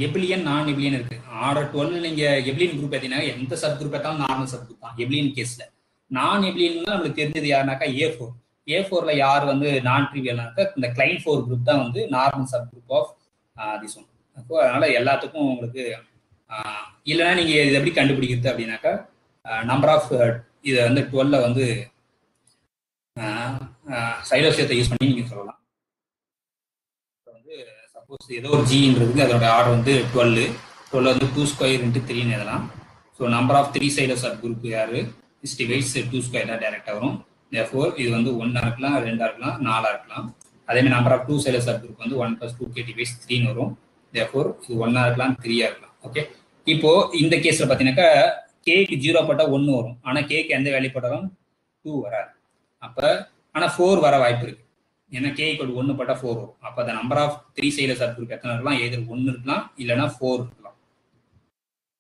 எபிலியன் நான் எபிலியன் இருக்கு. ஆர்டர் 12 நீங்க எபிலியன் குரூப் பார்த்தீங்கன்னா எந்த சப் குரூப் பார்த்தாலும் நார்மல் சப் குரூப் தான் எபிலியன் கேஸ்ல. நான் எபிலியன் நம்மளுக்கு தெரிஞ்சது யாருனாக்கா A4ல யார் வந்து நான் ட்ரிவியல்னாக்கா இந்த கிளைண்ட் 4 குரூப் தான் வந்து normal subgroup of this one. அப்போ அதனால எல்லாத்துக்கும் உங்களுக்கு இல்லைன்னா நீங்க இது எப்படி கண்டுபிடிக்கிறது அப்படின்னாக்கா நம்பர் ஆஃப் இதை வந்து 12ல வந்து சைலோசியத்தை யூஸ் பண்ணி நீங்க சொல்லலாம். வந்து சப்போஸ் ஏதோ ஒரு ஜின்றதுக்கு அதோட ஆர்டர் வந்து 12 வந்து 2 ஸ்கொயர் இன்ட்டு 3ன்னு எழுதலாம். So number of 3 Sylow subgroup யாரு டிவைஸ் 2 ஸ்கொயர் தான் டைரக்டாக வரும். therefore இது வந்து 1 இருக்கலாம் 2 இருக்கலாம் 4 இருக்கலாம். அதே மாதிரி number of two sided sub group வந்து 1 + 2k டிவைஸ் 3 வரும். therefore இது 1 இருக்கலாம் 3 இருக்கலாம். ஓகே, இப்போ இந்த கேஸ்ல பாத்தீங்கன்னாக்கா கேக்கு 0 போட்டா 1 வரும். ஆனா கேக்கு எந்த வேல்யூ போட்டாலும் 2 வராது. அப்ப ஆனா 4 வர வாய்ப்பு இருக்கு. ஏன்னா k = 1 போட்டா 4 வரும். அப்ப அந்த number of 3 sided sub group எத்தனை இருக்கலாம்? எதிர் 1 இருக்கலாம் இல்லைன்னா 4 இருக்கலாம்.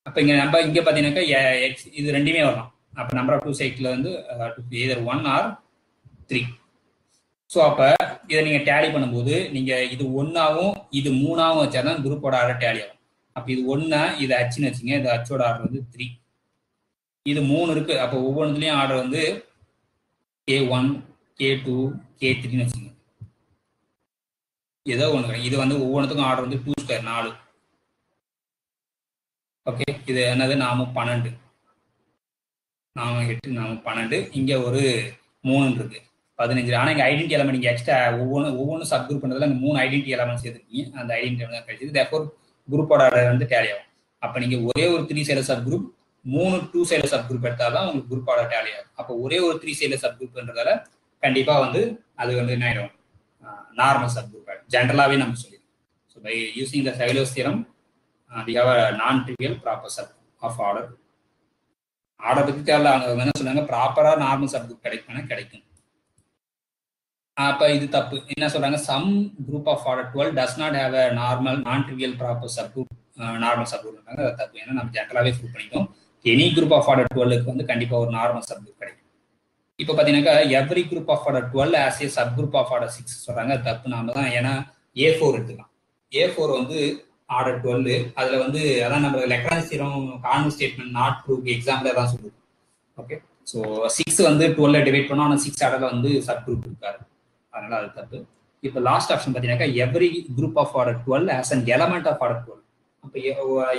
அப்ப இங்க பாத்தீங்கன்னாக்கா இது ரெண்டுமே வரலாம். அப்ப நம்பர் ஆஃப் 2 சைட்ல வந்து எதிர் 1 or 3. ஸோ அப்ப இதை நீங்க டேலி பண்ணும்போது நீங்க இது 1ஆவும் இது 3ஆவும் வச்சாதான் குரூப்போட ஆர்டர் டேலி ஆகும். அப்ப இது 1 இது ஹச்னு வச்சுங்க, இது ஹச்சோட ஆர்டர் வந்து 3. இது 3 இருக்கு. அப்ப ஒவ்வொன்றுலயும் ஆர்டர் வந்து K1 K2 K3ன்னு வச்சுங்க. ஏதோ ஒன்று இது வந்து ஒவ்வொன்றுத்துக்கும் ஆர்டர் வந்து 2² 4. ஓகே, இது என்னது? நாம 12, நாம 8, நாம 12. இங்க ஒரு 3 இருக்கு, 15. ஆனா இங்க ஐடென்டி எலமெண்ட் நீங்க எக்ஸ்ட்ரா ஒவ்வொன்றும் சப் குரூப் பண்றதுல அந்த 3 ஐடென்டி எலமெண்ட் சேர்த்துருக்கீங்க. அந்த ஐடென்டி எலமெண்ட் கிடைச்சது. therefore குரூப்போட ஆர்டர் வந்து டேலி ஆகும். அப்ப நீங்க ஒரே ஒரு 3 sided sub group 3 2 sided sub group எடுத்தாதான் உங்களுக்கு குரூப் ஆர்டர் டேலி ஆகும். அப்போ ஒரே ஒரு 3 சைடட் சப் குரூப்ன்றதால கண்டிப்பா வந்து அது வந்து என்ன ஆயிடும்? நார்மல் சப் குரூப் ஆயிடும். ஜென்ரலாவே நம்ம சொல்லிடுவோம். So by using the Sylow's theorem we have a non-trivial proper sub of order. Order பத்தி தேவையில்ல, அவங்க என்ன சொன்னாங்க? ப்ராப்பரா நார்மல் சப் குரூப் கிடைக்கும். அப்ப இது தப்பு. என்ன சொல்றாங்க? Some group of order 12 does not have a normal non-trivial proper subgroup. Normal subgroup அது தப்பு. ஏன்னா நம்ம ஜென்ரலாவே ப்ரூவ் பண்ணிட்டோம். எனி குரூப் ஆஃப் ஆர்டர் 12க்கு வந்து கண்டிப்பா ஒரு நார்மல் சப் குரூப் கிடைக்கும். இப்போ பாத்தீங்கன்னாக்கா every group of order 12 as a subgroup of order 6 சொல்றாங்க. தப்பு. நாம தான். ஏன்னா A4 எடுத்துக்கலாம். A4 வந்து ஆர்டர் 12. அதுல வந்து அதான் நம்ம Lagrange theorem convex statement not prove example தான் சொல்லுது. ஓகே, ஸோ 6 வந்து 12 டிவைட் பண்ணோம். ஆனால் 6 ஆர்டர்ல வந்து சப் குரூப் இருக்காது. அதனால அது தப்பு. இப்போ லாஸ்ட் ஆப்ஷன் பார்த்தீங்கன்னாக்கா every group of order 12 as an element of order 12. அப்போ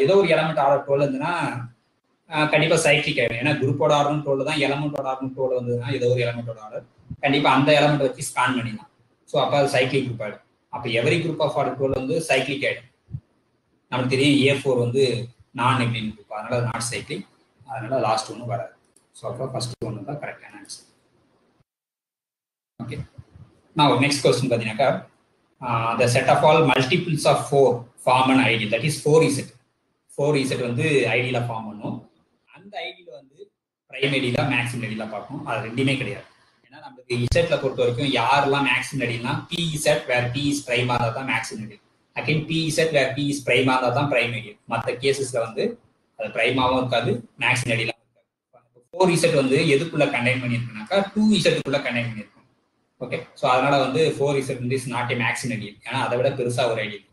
ஏதோ ஒரு எலமெண்ட் ஆர்டர் 12 இருந்ததுன்னா கண்டிப்பா சைக்ளிக் ஆயிடும். ஏன்னா குரூப்போட ஆர்டர் 12 தான், எலமெண்டோட ஆர்டர் 12 வந்ததுன்னா ஏதோ ஒரு எலமெண்டோட ஆர்டர் கண்டிப்பா அந்த எலமெண்ட் வச்சு ஸ்கான் பண்ணிடலாம். ஸோ அப்போ அது சைக்ளிக் குரூப் ஆயிடும். அப்போ எவ்ரி குரூப் ஆஃப் ஆர்டர் 12 வந்து சைக்ளிக் ஆயிடும். நமக்கு தெரியும் A4 வந்து நான் நெக்லின் குரூப், அதனால அது நாட் சைக்ளிக். அதனால லாஸ்ட் ஒன்று வராது. ஸோ அப்போ ஃபர்ஸ்ட் ஒன்று தான் கரெக்டான ஆன்சர். ஓகே, நான் நெக்ஸ்ட் கொஸ்டின் பார்த்தீங்கன்னாக்கா the set of all multiples of 4 form an ideal, that is 4Z. 4Z வந்து ஐடியலா ஃபார்ம் பண்ணும். அந்த ஐடியில வந்து பிரைம் ஐடியலா மேக்ஸிமம் ஐடியலா பார்க்கணும். அது ரெண்டுமே கிடையாது. ஏன்னா நமக்கு இசட்ல பொறுத்த வரைக்கும் யாரெல்லாம் மேக்ஸிமம் ஐடியல்னா PZ where P is prime ஆ தான் maximum ideal. Again PZ where P is prime ஆ தான் பிரைம் ஐடியல். மற்ற கேசஸ்ல வந்து அது பிரைமாவும் இருக்காது, மேக்ஸிமம் ஐடியலா இருக்காது. 4Z வந்து எதுக்குள்ள கண்டெயின் பண்ணியிருக்குனாக்கா 2Zக்குள்ள கண்டெயின் பண்ணியிருக்கும். ஓகே, ஸோ அதனால வந்து 4Z வந்து is not a maximum ideal. ஏன்னா அதை விட பெருசா ஒரு ideal.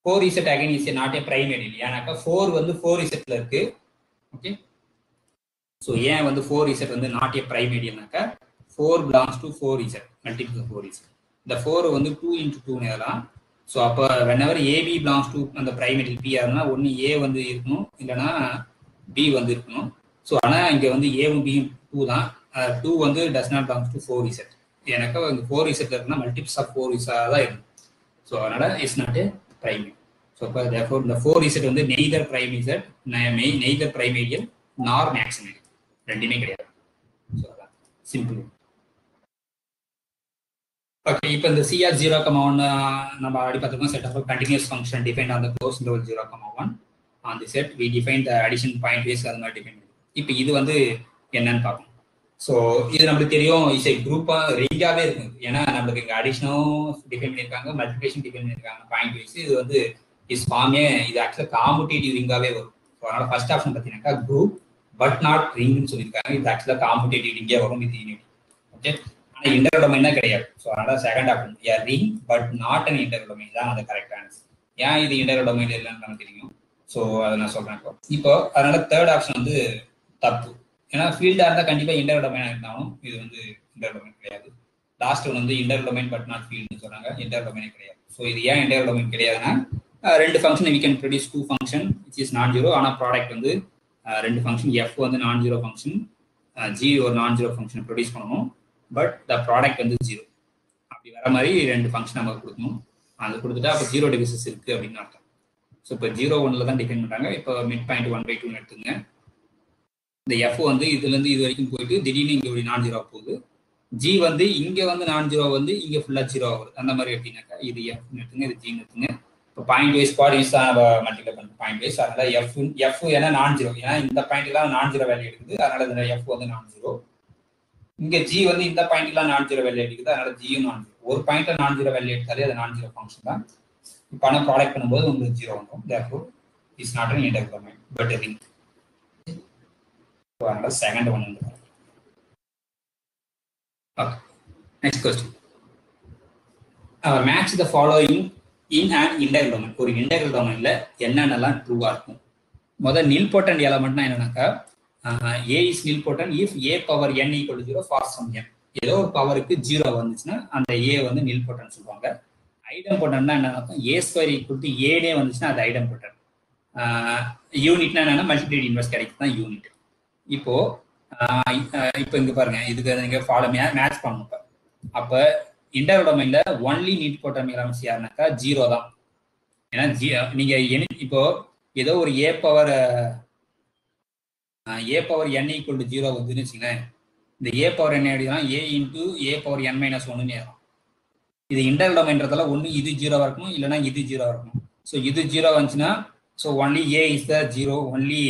4Z again is not a prime ideal. ஏன்னாக்கா 4 வந்து 4Zல இருக்கு. ஓகே, ஸோ ஏன் வந்து 4Z வந்து நாட் ஏ பிரைம் ஐடியல்னாக்கா 4 belongs to 4Z, multiple 4Z. இந்த 4 வந்து 2 into 2 எழுதலாம். ஸோ அப்போ whenever AB belongs to அந்த பிரைம் ஐடியல் P ஆகுதுன்னா ஒன்று A வந்து இருக்கணும், இல்லைன்னா B வந்து இருக்கணும். ஸோ ஆனால் இங்கே வந்து ஏவும் பியும் 2 தான். 2 வந்து does not belongs to 4Z. எனக்கு இந்த 4Zல இருக்குன்னா மல்டிபிள்ஸ் ஆஃப் 4Z தான் இருக்கும். ஸோ அதனால it's not a prime. So இப்போ தேர்ஃபோர் இந்த 4Z வந்து neither prime Z, neither prime ideal நார் மேக்ஸிமம் ஐடியல், ரெண்டுமே கிடையாது. ஸோ அதான் சிம்பிள். ஓகே, இப்போ இந்த CR 0,1 நம்ம ஆல்ரெடி பார்த்துருக்கோம். Set of continuous function define on the close interval 0,1 on the set we define the addition point wise அது மாதிரி டிஃபைன். இப்போ இது வந்து என்னன்னு பார்ப்போம். ஸோ இது நம்மளுக்கு தெரியும், இசை குரூப்பா ரிங்காவே இருக்கு. ஏன்னா நம்மளுக்கு இங்கே அடிஷனும் டிஃபைன் பண்ணியிருக்காங்க, மல்டிபிகேஷன் டிஃபைன் பண்ணியிருக்காங்க பாயிண்ட் வைஸ். இது வந்து இஸ் ஃபார்மே இது ஆக்சுவலாக காம்புடேட்டிவ் ரிங்காவே வரும். ஸோ அதனால ஃபர்ஸ்ட் ஆப்ஷன் பார்த்தீங்கன்னாக்கா குரூப் பட் நாட் ரிங்னு சொல்லியிருக்காங்க. இது ஆக்சுவலாக காம்புடேட்டிவ் ரிங்கே வரும் இது யூனிட். ஓகே, ஆனால் இன்டர் டொமைன் தான் கிடையாது. ஸோ அதனால second option ring but not an inter domain தான் அந்த கரெக்ட் ஆன்சர். ஏன் இது இன்டர் டொமைன் இல்லைன்னு நமக்கு தெரியும். ஸோ அதை நான் சொல்றேன் இப்போ. அதனால தேர்ட் ஆப்ஷன் வந்து தப்பு. ஏன்னா ஃபீல்டா இருந்தால் கண்டிப்பா இன்டர் டொமைனா இருந்தாலும் இது வந்து இன்டர் டொமைன் கிடையாது. லாஸ்ட் ஒன் வந்து இன்டர் டொமைன் பட் நாட் ஃபீல்டுன்னு சொல்றாங்க, இன்டர் டொமைனே கிடையாது. ஸோ இது ஏன் இன்டர் டொமைன் கிடையாதுன்னா ரெண்டு function we can produce 2 function which is non zero. ஆனால் ப்ராடக்ட் வந்து ரெண்டு ஃபங்க்ஷன் F வந்து நான் ஜீரோ ஃபங்க்ஷன், G ஒரு நான் ஜீரோ ஃபங்க்ஷன் ப்ரொடியூஸ் பண்ணணும். பட் த ப்ராடக்ட் வந்து 0. அப்படி வர மாதிரி ரெண்டு ஃபங்க்ஷன் நமக்கு கொடுக்கணும். அது கொடுத்துட்டா அப்போ 0 டிவிசஸ் இருக்கு அப்படின்னு அர்த்தம். ஸோ இப்போ 0, 1ல தான் டிஃபைன் பண்றாங்க. இப்போ மிட் பாயிண்ட் 1/2 எடுத்துங்க. இந்த F வந்து இதுல இருந்து இது வரைக்கும் போயிட்டு திடீர்னு இங்க ஒரு நான் ஜீரோ போகுது. ஜி வந்து இங்க வந்து நான் ஜீரோ வந்து இங்க ஃபுல்லா ஜீரோ ஆகுது அந்த மாதிரி எடுத்தீங்கன்னாக்கா இது எஃப் எடுத்துங்க இது ஜி எடுத்துங்க இப்போ பாயிண்ட் வைஸ் யூஸ் தான் மல்டிப்ளை பண்ணுறோம் பாயிண்ட் வைஸ் அதனால எஃப் ஏன்னா நான் ஜீரோ ஏன்னா இந்த பாயிண்ட் எல்லாம் நான் ஜீரோ வேல்யூ எடுக்குது அதனால இந்த எஃப் வந்து நான் ஜீரோ இங்க ஜி வந்து இந்த பாயிண்ட் எல்லாம் நான் ஜீரோ வேல்யூ எடுக்குது அதனால ஜியும் நான் ஜீரோ ஒரு பாயிண்ட்ல நான் ஜீரோ வேல்யூ எடுத்தாலே அது நான் ஜீரோ ஃபங்க்ஷன் தான் இப்போ ஆனால் ப்ராடக்ட் பண்ணும்போது உங்களுக்கு ஜீரோ வந்துடும் therefore is not an integral domain but a ring அதனால செகண்ட் ஒன் வந்து okay next question match the following in an integral domain ஒரு integral domainல என்னென்னலாம் ட்ரூவா இருக்கும் முதல்ல nilpotent எலிமெண்ட்னா என்னன்னாக்கா a is nilpotent if a power n equal to 0 for some n ஏதோ ஒரு பவருக்கு 0 வந்துச்சுன்னா அந்த a வந்து nilpotent சொல்லுவாங்க ஐடம்போட்டன்ட்னா என்னன்னா a square equal to a நே வந்துச்சுன்னா அது ஐடம்போட்டன்ட் யூனிட்னா என்னன்னா மல்டிப்ளிகேட்டிவ் இன்வெர்ஸ் கிடைக்கும் தான் யூனிட் இப்போ இங்க பாருங்க இதுக்கு நீங்க ஃபாலோ மேட்ச் பண்ணுங்க அப்ப இன்டர்வல் டொமைன்ல ஒன்லி nilpotent எலிமெண்ட்ஸ் யாருனாக்கா 0 தான் ஏன்னா நீங்க இப்போ ஏதோ ஒரு a power n equal to 0 வந்துன்னு வச்சுங்களேன் இந்த a பவர் n எப்படின்னா a into a power n minus 1ன்னு ஏறும் இது இன்டர்வல் டொமைன்றதால ஒன்று இது 0 இருக்கணும் இல்லைன்னா இது 0 இருக்கணும் ஸோ இது 0 வந்துச்சுன்னா so only a is the 0 only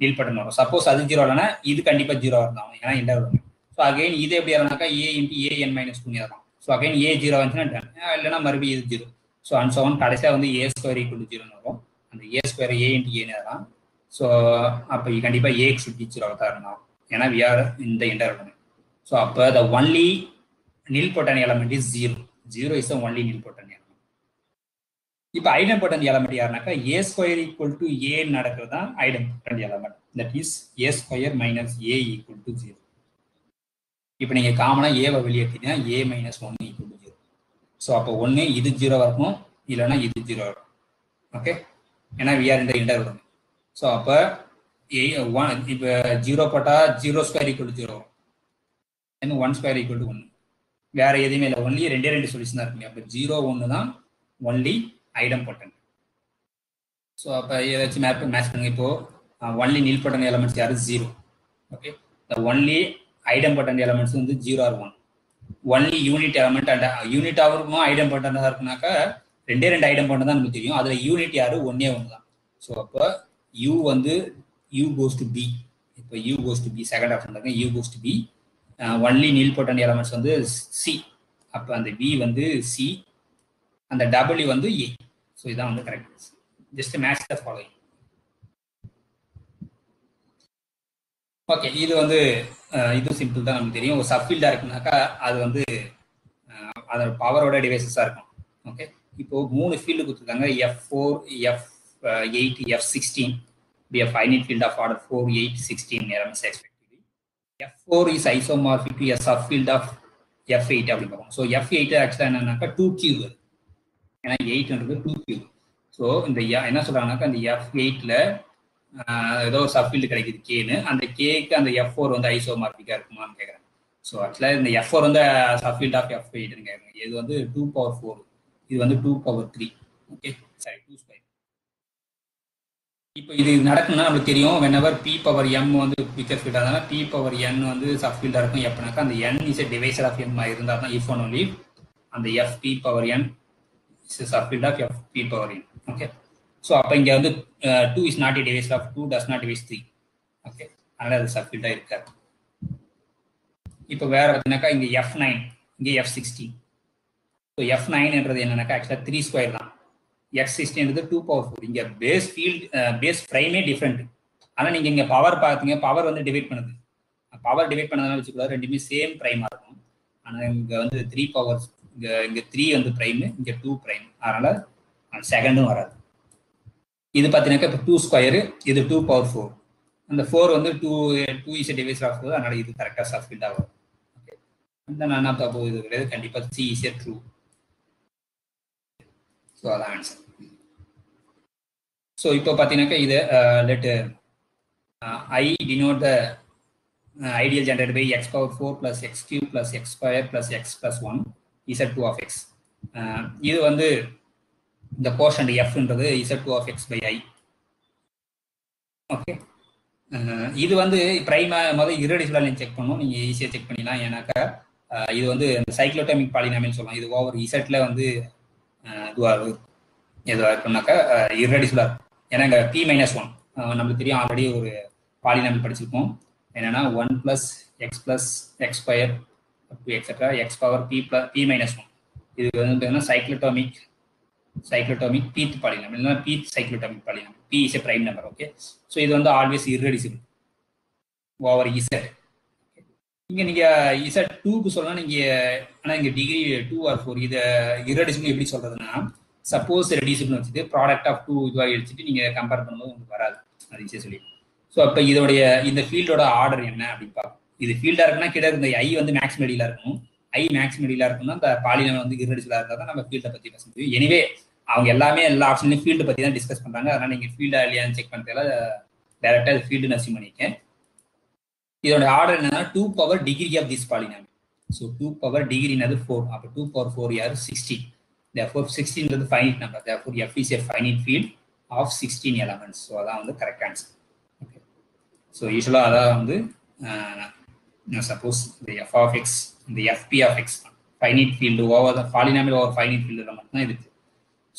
nilpotent வரும் சப்போஸ் அது 0 இல்லைன்னா இது கண்டிப்பாக 0 இருந்தாலும் ஏன்னா இன்டர்வல் டொமைன் ஸோ அகைன் இது எப்படி ஏறனாக்கா a into a n minus 2 ஏறலாம் ஸோ அகைன் a 0 வந்துச்சுன்னா இல்லைன்னா மறுபடியும் இது 0 ஸோ அண்ட் ஸோ கடைசியாக வந்து a ஸ்கொயர் ஈக்குவல் டு 0 வரும் அந்த a square a into a ஏறலாம் ஸோ அப்போ கண்டிப்பாக a should be 0 தான் இருந்தாலும் ஏன்னா we are in the integral domain so அப்போ the only nilpotent element is 0. 0 is the only nilpotent element. இப்போ idempotent element யாருனாக்கா a square equal to a நடக்கிறது தான் idempotent element. That is a square minus a equal to 0. இப்போ நீங்க காமனா a வை வெளியே எடுத்தீங்கன்னா a minus 1 equal to 0. So அப்போ ஒன்று இது 0 இருக்கும் இல்லைன்னா இது 0 இருக்கும் ஓகே ஏன்னா we are in the integral domain. So அப்போ இப்போ 0 போட்டா 0 ஸ்கொயர் ஈக்குவல் டு 0 வரும் 1 ஸ்கொயர் ஈக்குவல் டு 1 வேற எதுவுமே இல்லை ஒன்லி ரெண்டு சொல்யூஷன் தான் இருக்குங்க அப்போ 0 1 தான் ஒன்லி ஐடம்போட்டன்ட் ஸோ அப்போ ஏதாச்சும் மேட்ச் பண்ணுங்க இப்போ ஒன்லி nilpotent எலிமெண்ட்ஸ் யாரு 0 ஓகே ஒன்லி ஐடம்போட்டன்ட் எலிமெண்ட்ஸ் வந்து 0 or 1 only unit element and unit ஆகும் ஐடம்போட்டன்டாக இருக்குனாக்கா ரெண்டு ஐடம்போட்டன்ட் தான் நமக்கு தெரியும் அதில் யூனிட் யாரு ஒன்னே ஒன்று தான் ஸோ அப்போ u வந்து u goes to b இப்போ u goes to b second option இருக்கு u goes to b only nilpotent elements வந்து சி அப்போ அந்த v வந்து சி அந்த w வந்து a ஸோ இதான் வந்து correct just match the following okay இது வந்து இது சிம்பிள் தான் நமக்கு தெரியும் ஒரு சப்ஃபீல்டா இருக்குனாக்கா அது வந்து அதோட பவரோட டிவைசஸாக இருக்கும் ஓகே இப்போ 3 ஃபீல்டு கொடுத்துருக்காங்க F4 F8 F16 be a finite field of order 4 8 16 elements expected. F4 is isomorphic to a subfield of F8 அப்படி பார்ப்போம் ஸோ F8 ஆக்சுவலாக என்னன்னாக்கா 2 கியூப் ஏன்னா 8ன்றது 2 கியூப் ஸோ இந்த என்ன சொல்றாங்கன்னாக்கா அந்த F8ல ஏதோ ஒரு சப்ஃபீல்டு கிடைக்குது கேன்னு அந்த கேக்கு அந்த F4 வந்து ஐசோமார்பிக்கா இருக்குமான்னு கேட்குறாங்க ஸோ ஆக்சுவலாக இந்த F4 வந்து சப்ஃபீல்ட் ஆஃப் F8ன்னு கேட்குறாங்க இது வந்து 2 பவர் 4 இது வந்து 2 பவர் 3 ஓகே சாரி 2 ஸ்கொயர் இப்போ இது நடக்கும்னா நம்மளுக்கு தெரியும் whenever p பவர் m வந்து பிக்கர் ஃபீல்டா இருந்தா p பவர் n வந்து சப் ஃபீல்டா இருக்கும் எப்பனாக்கா அந்த n is a divisor of m இருந்தா தான் if and only அந்த fp power n is a sub field of fp power n okay so அப்போ இங்க வந்து 2 is not a divisor of 2 does not divise 3 okay அதனால அது sub ஃபீல்டா இருக்காது இப்போ வேற பார்த்தீங்கன்னாக்கா இங்க f9 இங்க f16 ஸோ f9ன்றது என்னன்னாக்கா ஆக்சுவலாக 3 ஸ்கொயர் தான் x16 2 பவர் 4 இங்க பேஸ் ஃபீல்ட் பேஸ் ஃப்ரேமே டிஃப்ரெண்ட் ஆனா நீங்க இங்க பவர் பாத்தீங்க பவர் வந்து டிவைட் பண்ணுது பவர் டிவைட் பண்ணதுனால வச்சுக்கூட ரெண்டுமே சேம் பிரைமா இருக்கும் ஆனா இங்க வந்து 3 பவர் இங்க 3 வந்து பிரைம் இங்க 2 பிரைம் அதனால செகண்டும் வராது இது பாத்தீங்கன்னா இப்போ 2 ஸ்கொயர் இது 2 பவர் 4 அந்த 4 வந்து 2 இஸ் டிவைஸ் ஆஃப் அதனால இது கரெக்டா சப் ஃபீல்டா வரும் ஓகே இந்த நான் என்ன தப்பு இது கிடையாது கண்டிப்பா c is a true ஸோ அதான் ஆன்சர் ஸோ இப்போ பார்த்தீங்கன்னாக்கா இது let I denote the ideal generate by x power 4 plus x cube plus x square plus x plus 1 z2 of x இது வந்து இந்த கோஷன்ட் fன்றது z2 of x by i okay இது வந்து பிரைமா முதல் irreducible செக் பண்ணணும். நீங்க ஈஸியா செக் பண்ணிடலாம். ஏன்னாக்கா இது வந்து சைக்ளோடைமிக் பாலினாமியல் சொல்லலாம். இது ஓவர் இசட்ல வந்து எதுவா இருக்குன்னாக்கா irreducible. ஏன்னா இங்க p-1 நம்மளுக்கு தெரியும், ஆல்ரெடி ஒரு பாலினாமியல் படிச்சிருக்கோம். என்னன்னா 1 + x + x² etcetera x power p-1. இது வந்து cyclotomic pth polynomial இல்லைன்னா pth cyclotomic polynomial. p is a prime number. Okay, so இது வந்து ஆல்வேஸ் irreducible ஓவர் z. இங்க நீங்க z2க்கு சொல்லலாம் நீங்க, ஆனா இங்க டிகிரி 2 or 4. இதை irreducible எப்படி சொல்றதுன்னா, சப்போஸ் ரெடியூசிபிள் வச்சுட்டு ப்ராடக்ட் ஆஃப் 2 இதுவாக எடுத்துட்டு நீங்க கம்பேர் பண்ணும்போது உங்களுக்கு வராது. அது ஈஸியாக சொல்லி. ஸோ அப்போ இதோடைய இந்த ஃபீல்டோட ஆர்டர் என்ன அப்படின்னு பார்ப்போம். இது ஃபீல்டா இருக்குன்னா கிட்ட இந்த ஐ வந்து மேக்ஸிமம் எடியில இருக்கணும். ஐ மேக்ஸிமம் எடியில இருக்குன்னா அந்த பாலினாமியல் வந்து irreducible இருந்தால் தான் நம்ம ஃபீல்டை பத்தி பேச முடியும். எனிவே அவங்க எல்லாமே எல்லா ஆப்ஷன்லையும் ஃபீல்டு பத்தி தான் டிஸ்கஸ் பண்றாங்க. அதனால நீங்க ஃபீல்டா இல்லையான்னு செக் பண்ணுறதுல டைரக்டா இது ஃபீல்டுன்னு அசியூம் பண்ணிக்கேன். இதோட ஆர்டர் என்னன்னா 2 power degree of this polynomial. So 2 power degree என்னது 4. அப்போ 2 power 4 யாரு 16. Therefore 16 is a finite number. Therefore F is a finite field of 16 elements. So அதான் வந்து கரெக்ட் ஆன்சர். ஓகே, ஸோ யூஸ்வலாக அதான் வந்து சப்போஸ் இந்த f of x, இந்த fp of x finite field over the polynomial over finite ஃபீல்டில் மட்டும்தான் இருக்கு.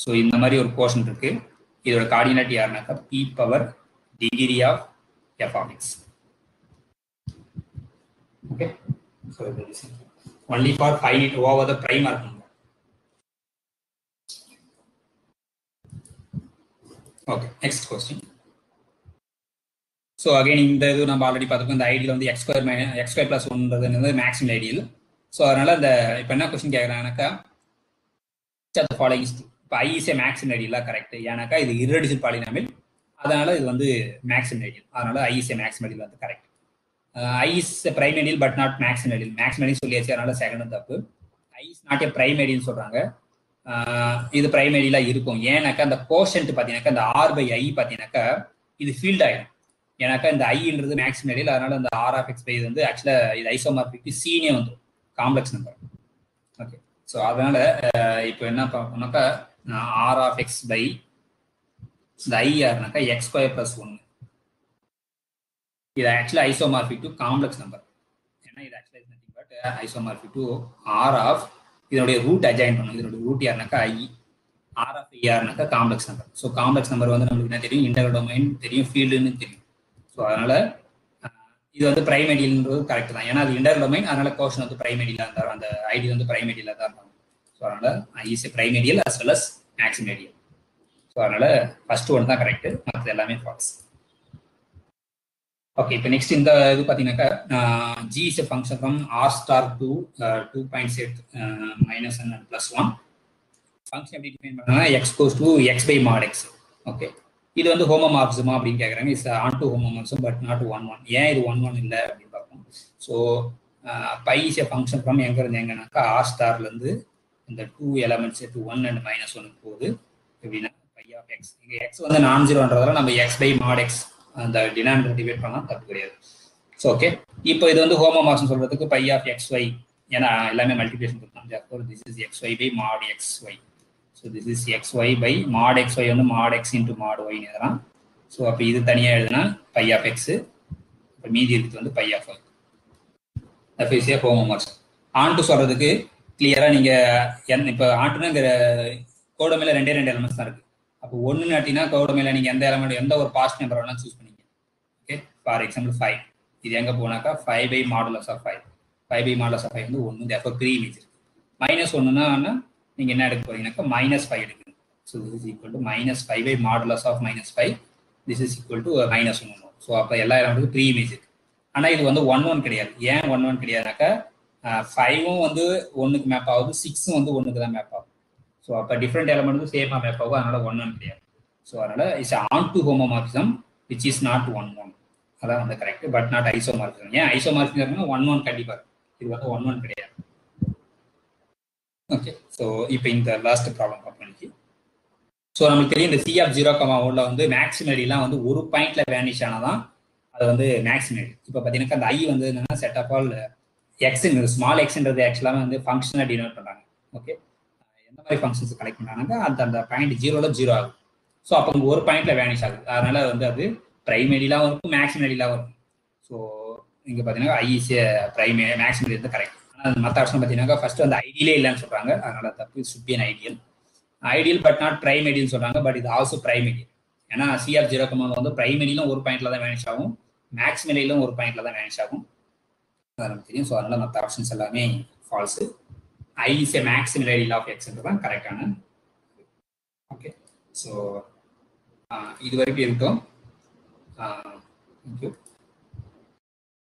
ஸோ இந்த மாதிரி ஒரு போர்ஷன் இருக்கு. இதோட கோஆர்டினேட் யாருனாக்கா p power degree of f of x. Okay, so that is only for finite over the prime number. Okay, next question. So again இந்த இது நம்ம ஆல்ரெடி பார்த்துருக்கோம். இந்த ஐடியில் வந்து x² + 1ன்றது மேக்ஸிமம் ஐடியல். ஸோ அதனால இந்த இப்போ என்ன கொஸ்டின் கேட்குறாங்கனாக்கா, இப்போ ஐ இஸ் ஏ மேக்ஸிமம் ஐடியலா கரெக்ட். ஏன்னாக்கா இது irreducible பாலினாமியல், அதனால இது வந்து மேக்ஸிமம் ஐடியல். அதனால I is a maximum ideal வந்து correct. I is a prime ideal but not maximum ideal. Maximum ideal சொல்லியாச்சு, அதனால செகண்ட் தப்பு. I is not a prime ideal சொல்றாங்க. இது prime ideal இருக்கும். ஏன்னாக்கா அந்த கோஷன்ட் பாத்தீங்கன்னாக்கா இந்த r/i பாத்தீங்கன்னாக்கா இது ஃபீல்ட் ஆயிடும். ஏன்னாக்கா இந்த i-ன்றது மேக்ஸிமம் ஐடியல், அதனால இந்த r of x by இது வந்து ஆக்சுவலா இது ஐசோமார்பிக் c-னே வந்துடும், காம்ப்ளெக்ஸ் நம்பர். ஓகே, ஸோ அதனால இப்போ என்ன பார்க்கணும்னாக்கா r of x by இந்த i யாருனாக்கா x² + 1. இது ஆக்சுவலா ஐசோமார்பிக் டு காம்ப்ளெக்ஸ் நம்பர். ஏன்னா இது ஆக்சுவலா is nothing but isomorphic to R of இதனுடைய ரூட் அஜாயின் பண்ணும். இதனுடைய ரூட் யாருனாக்கா ஐ, ஆர் ஆஃப் யாருனாக்கா complex number. So complex number வந்து நம்மளுக்கு என்ன தெரியும், இன்டெக்ரல் டொமைன் தெரியும், ஃபீல்டுன்னு தெரியும். ஸோ அதனால இது வந்து பிரைம் ஐடியல்ன்றது கரெக்ட் தான். ஏன்னா அது இன்டெக்ரல் டொமைன், அதனால கோஷன் வந்து பிரைம் ஐடியலா இருந்தார், அந்த ஐடி வந்து பிரைம் ஐடியலா தான் இருந்தாங்க. ஸோ அதனால I is prime ideal as well as maximum ideal. So அதனால ஃபர்ஸ்ட் ஒன் தான் கரெக்ட், மற்றது எல்லாமே ஃபால்ஸ். ஓகே, இப்போ நெக்ஸ்ட் இந்த இது பார்த்தீங்கன்னாக்கா g is a function from r star to 2.8 minus n plus 1. Function எப்படி டிஃபைன் பண்ணாங்கன்னா x goes to x by mod x. Okay, இது வந்து ஹோமோமார்பிசமா அப்படின்னு கேட்குறாங்க. It's onto homomorphism but not 1 1. ஏன் இது 1 1 இல்லை அப்படின்னு பார்ப்போம். So phi is a function from எங்க இருந்து எங்கன்னாக்கா r ஸ்டார்லேருந்து இந்த 2 elements to 1 and -1 போகுது. எப்படின்னா பை ஆஃப் எக்ஸ், இங்கே எக்ஸ் வந்து நான் ஜீரோன்றதால நம்ம x by mod x அந்த டினாமினேட்டர் டிவைட் பண்ணலாம், தப்பு கிடையாது. ஸோ ஓகே, இப்போ இது வந்து ஹோமோமார்பிசம் சொல்றதுக்கு பை ஆஃப் xy, ஏன்னா எல்லாமே மல்டிப்ளிகேஷன் கொடுத்தோம். therefore this is xy by mod xy. so this is xy by mod xy வந்து mod x into mod y ன்னு எழுதலாம். ஸோ அப்போ இது தனியா எழுதுனா பை ஆஃப் x, இப்போ மீதி இருக்குது வந்து phi of y. That is homomorphism. Onto சொல்றதுக்கு கிளியரா நீங்க இப்போ ஆன்ட்டுனா இங்க கோடமையில 2 எலிமெண்ட்ஸ் தான் இருக்கு. அப்போ 1 நாட்டினா கோடமையில நீங்க எந்த எலிமெண்ட் எந்த ஒரு பாசிட்டிவ் நம்பர் வேணா சூஸ் பண்ணிங்க. Okay, for example 5. இது எங்க போனாக்கா 5 by modulus of 5. 5 by modulus of 5 வந்து 1. therefore 3 இமேஜ் இருக்கு. -1னா நீங்க என்ன எடுக்க போறீங்கன்னாக்கா -5 எடுக்கணும். So this is equal to -5 by modulus of -5. this is equal to -1. So அப்போ எல்லா எலிமெண்ட்டுக்கும் 3 இமேஜ் இருக்கு. ஆனா இது வந்து 1 1 கிடையாது. ஏன் 1 1 கிடையாதுனாக்கா 5ம் வந்து 1க்கு மேப் ஆகுது, 6ம் வந்து 1க்கு தான் மேப் ஆகும். ஸோ அப்போ டிஃப்ரெண்ட் எலிமெண்ட் சேமாக மேப் ஆகும், அதனால 1 1 கிடையாது. ஸோ அதனால it's onto homomorphism which is not 1 1. அதான் வந்து கரெக்ட், பட் நாட் ஐசோமார்பிசம். ஏன் ஐசோமார்பிசம் 1 1 கண்டிப்பா இது வந்து 1 1 கிடையாது. ஓகே, ஸோ இப்போ இந்த லாஸ்ட் ப்ராப்ளம் பார்ப்போம். ஸோ நமக்கு தெரியும் இந்த C of 0,1ல வந்து மேக்ஸிமரிலாம் வந்து ஒரு பாயிண்ட்ல வேனிஷ் ஆனாதான் அது வந்து மேக்ஸிமரி. இப்போ பார்த்தீங்கன்னா அந்த ஐ வந்து என்னன்னா set of all x, small எக்ஸ்ன்றது ஆக்சுவலாக வந்து ஃபங்க்ஷனை டினோட் பண்ணுறாங்க. ஓகே, எந்த மாதிரி ஃபங்க்ஷன்ஸ் கலெக்ட் பண்ணாங்க அந்த பாயிண்ட் 0ல 0 ஆகும். ஸோ அப்போ ஒரு பாயிண்ட்ல வேனிஷ் ஆகுது, அதனால வந்து அது பிரைம் ஐடியலாகவும் இருக்கும் மேக்ஸிமம் ஐடியலாகவும் இருக்கும். ஸோ இங்கே பார்த்தீங்கன்னா ஐ இஸ் பிரைம் மேக்ஸிமம் ஐடி தான் கரெக்ட். ஆனால் மற்ற ஆப்ஷன் பார்த்தீங்கன்னா ஃபர்ஸ்ட் அந்த ஐடியிலே இல்லைன்னு சொல்றாங்க, அதனால தப்பு. Should be an ideal. Ideal but not prime ideal சொல்றாங்க, பட் இது ஆல்சோ பிரைம் ஐடியல். ஏன்னா சிஆர் 0 வந்து பிரைம் ஐடியிலும் ஒரு பாயிண்ட்ல தான் வேனிஷ் ஆகும், மேக்ஸிமம் ஐடியிலும் ஒரு பாயிண்ட்ல தான் வேனிஷ் ஆகும், அது நமக்கு தெரியும். ஸோ அதனால மற்ற ஆப்ஷன்ஸ் எல்லாமே false. I is a maximum ideal of x தான் கரெக்டான. ஓகே, ஸோ இது வரைக்கும் இருக்கட்டும். தேங்க்யூ.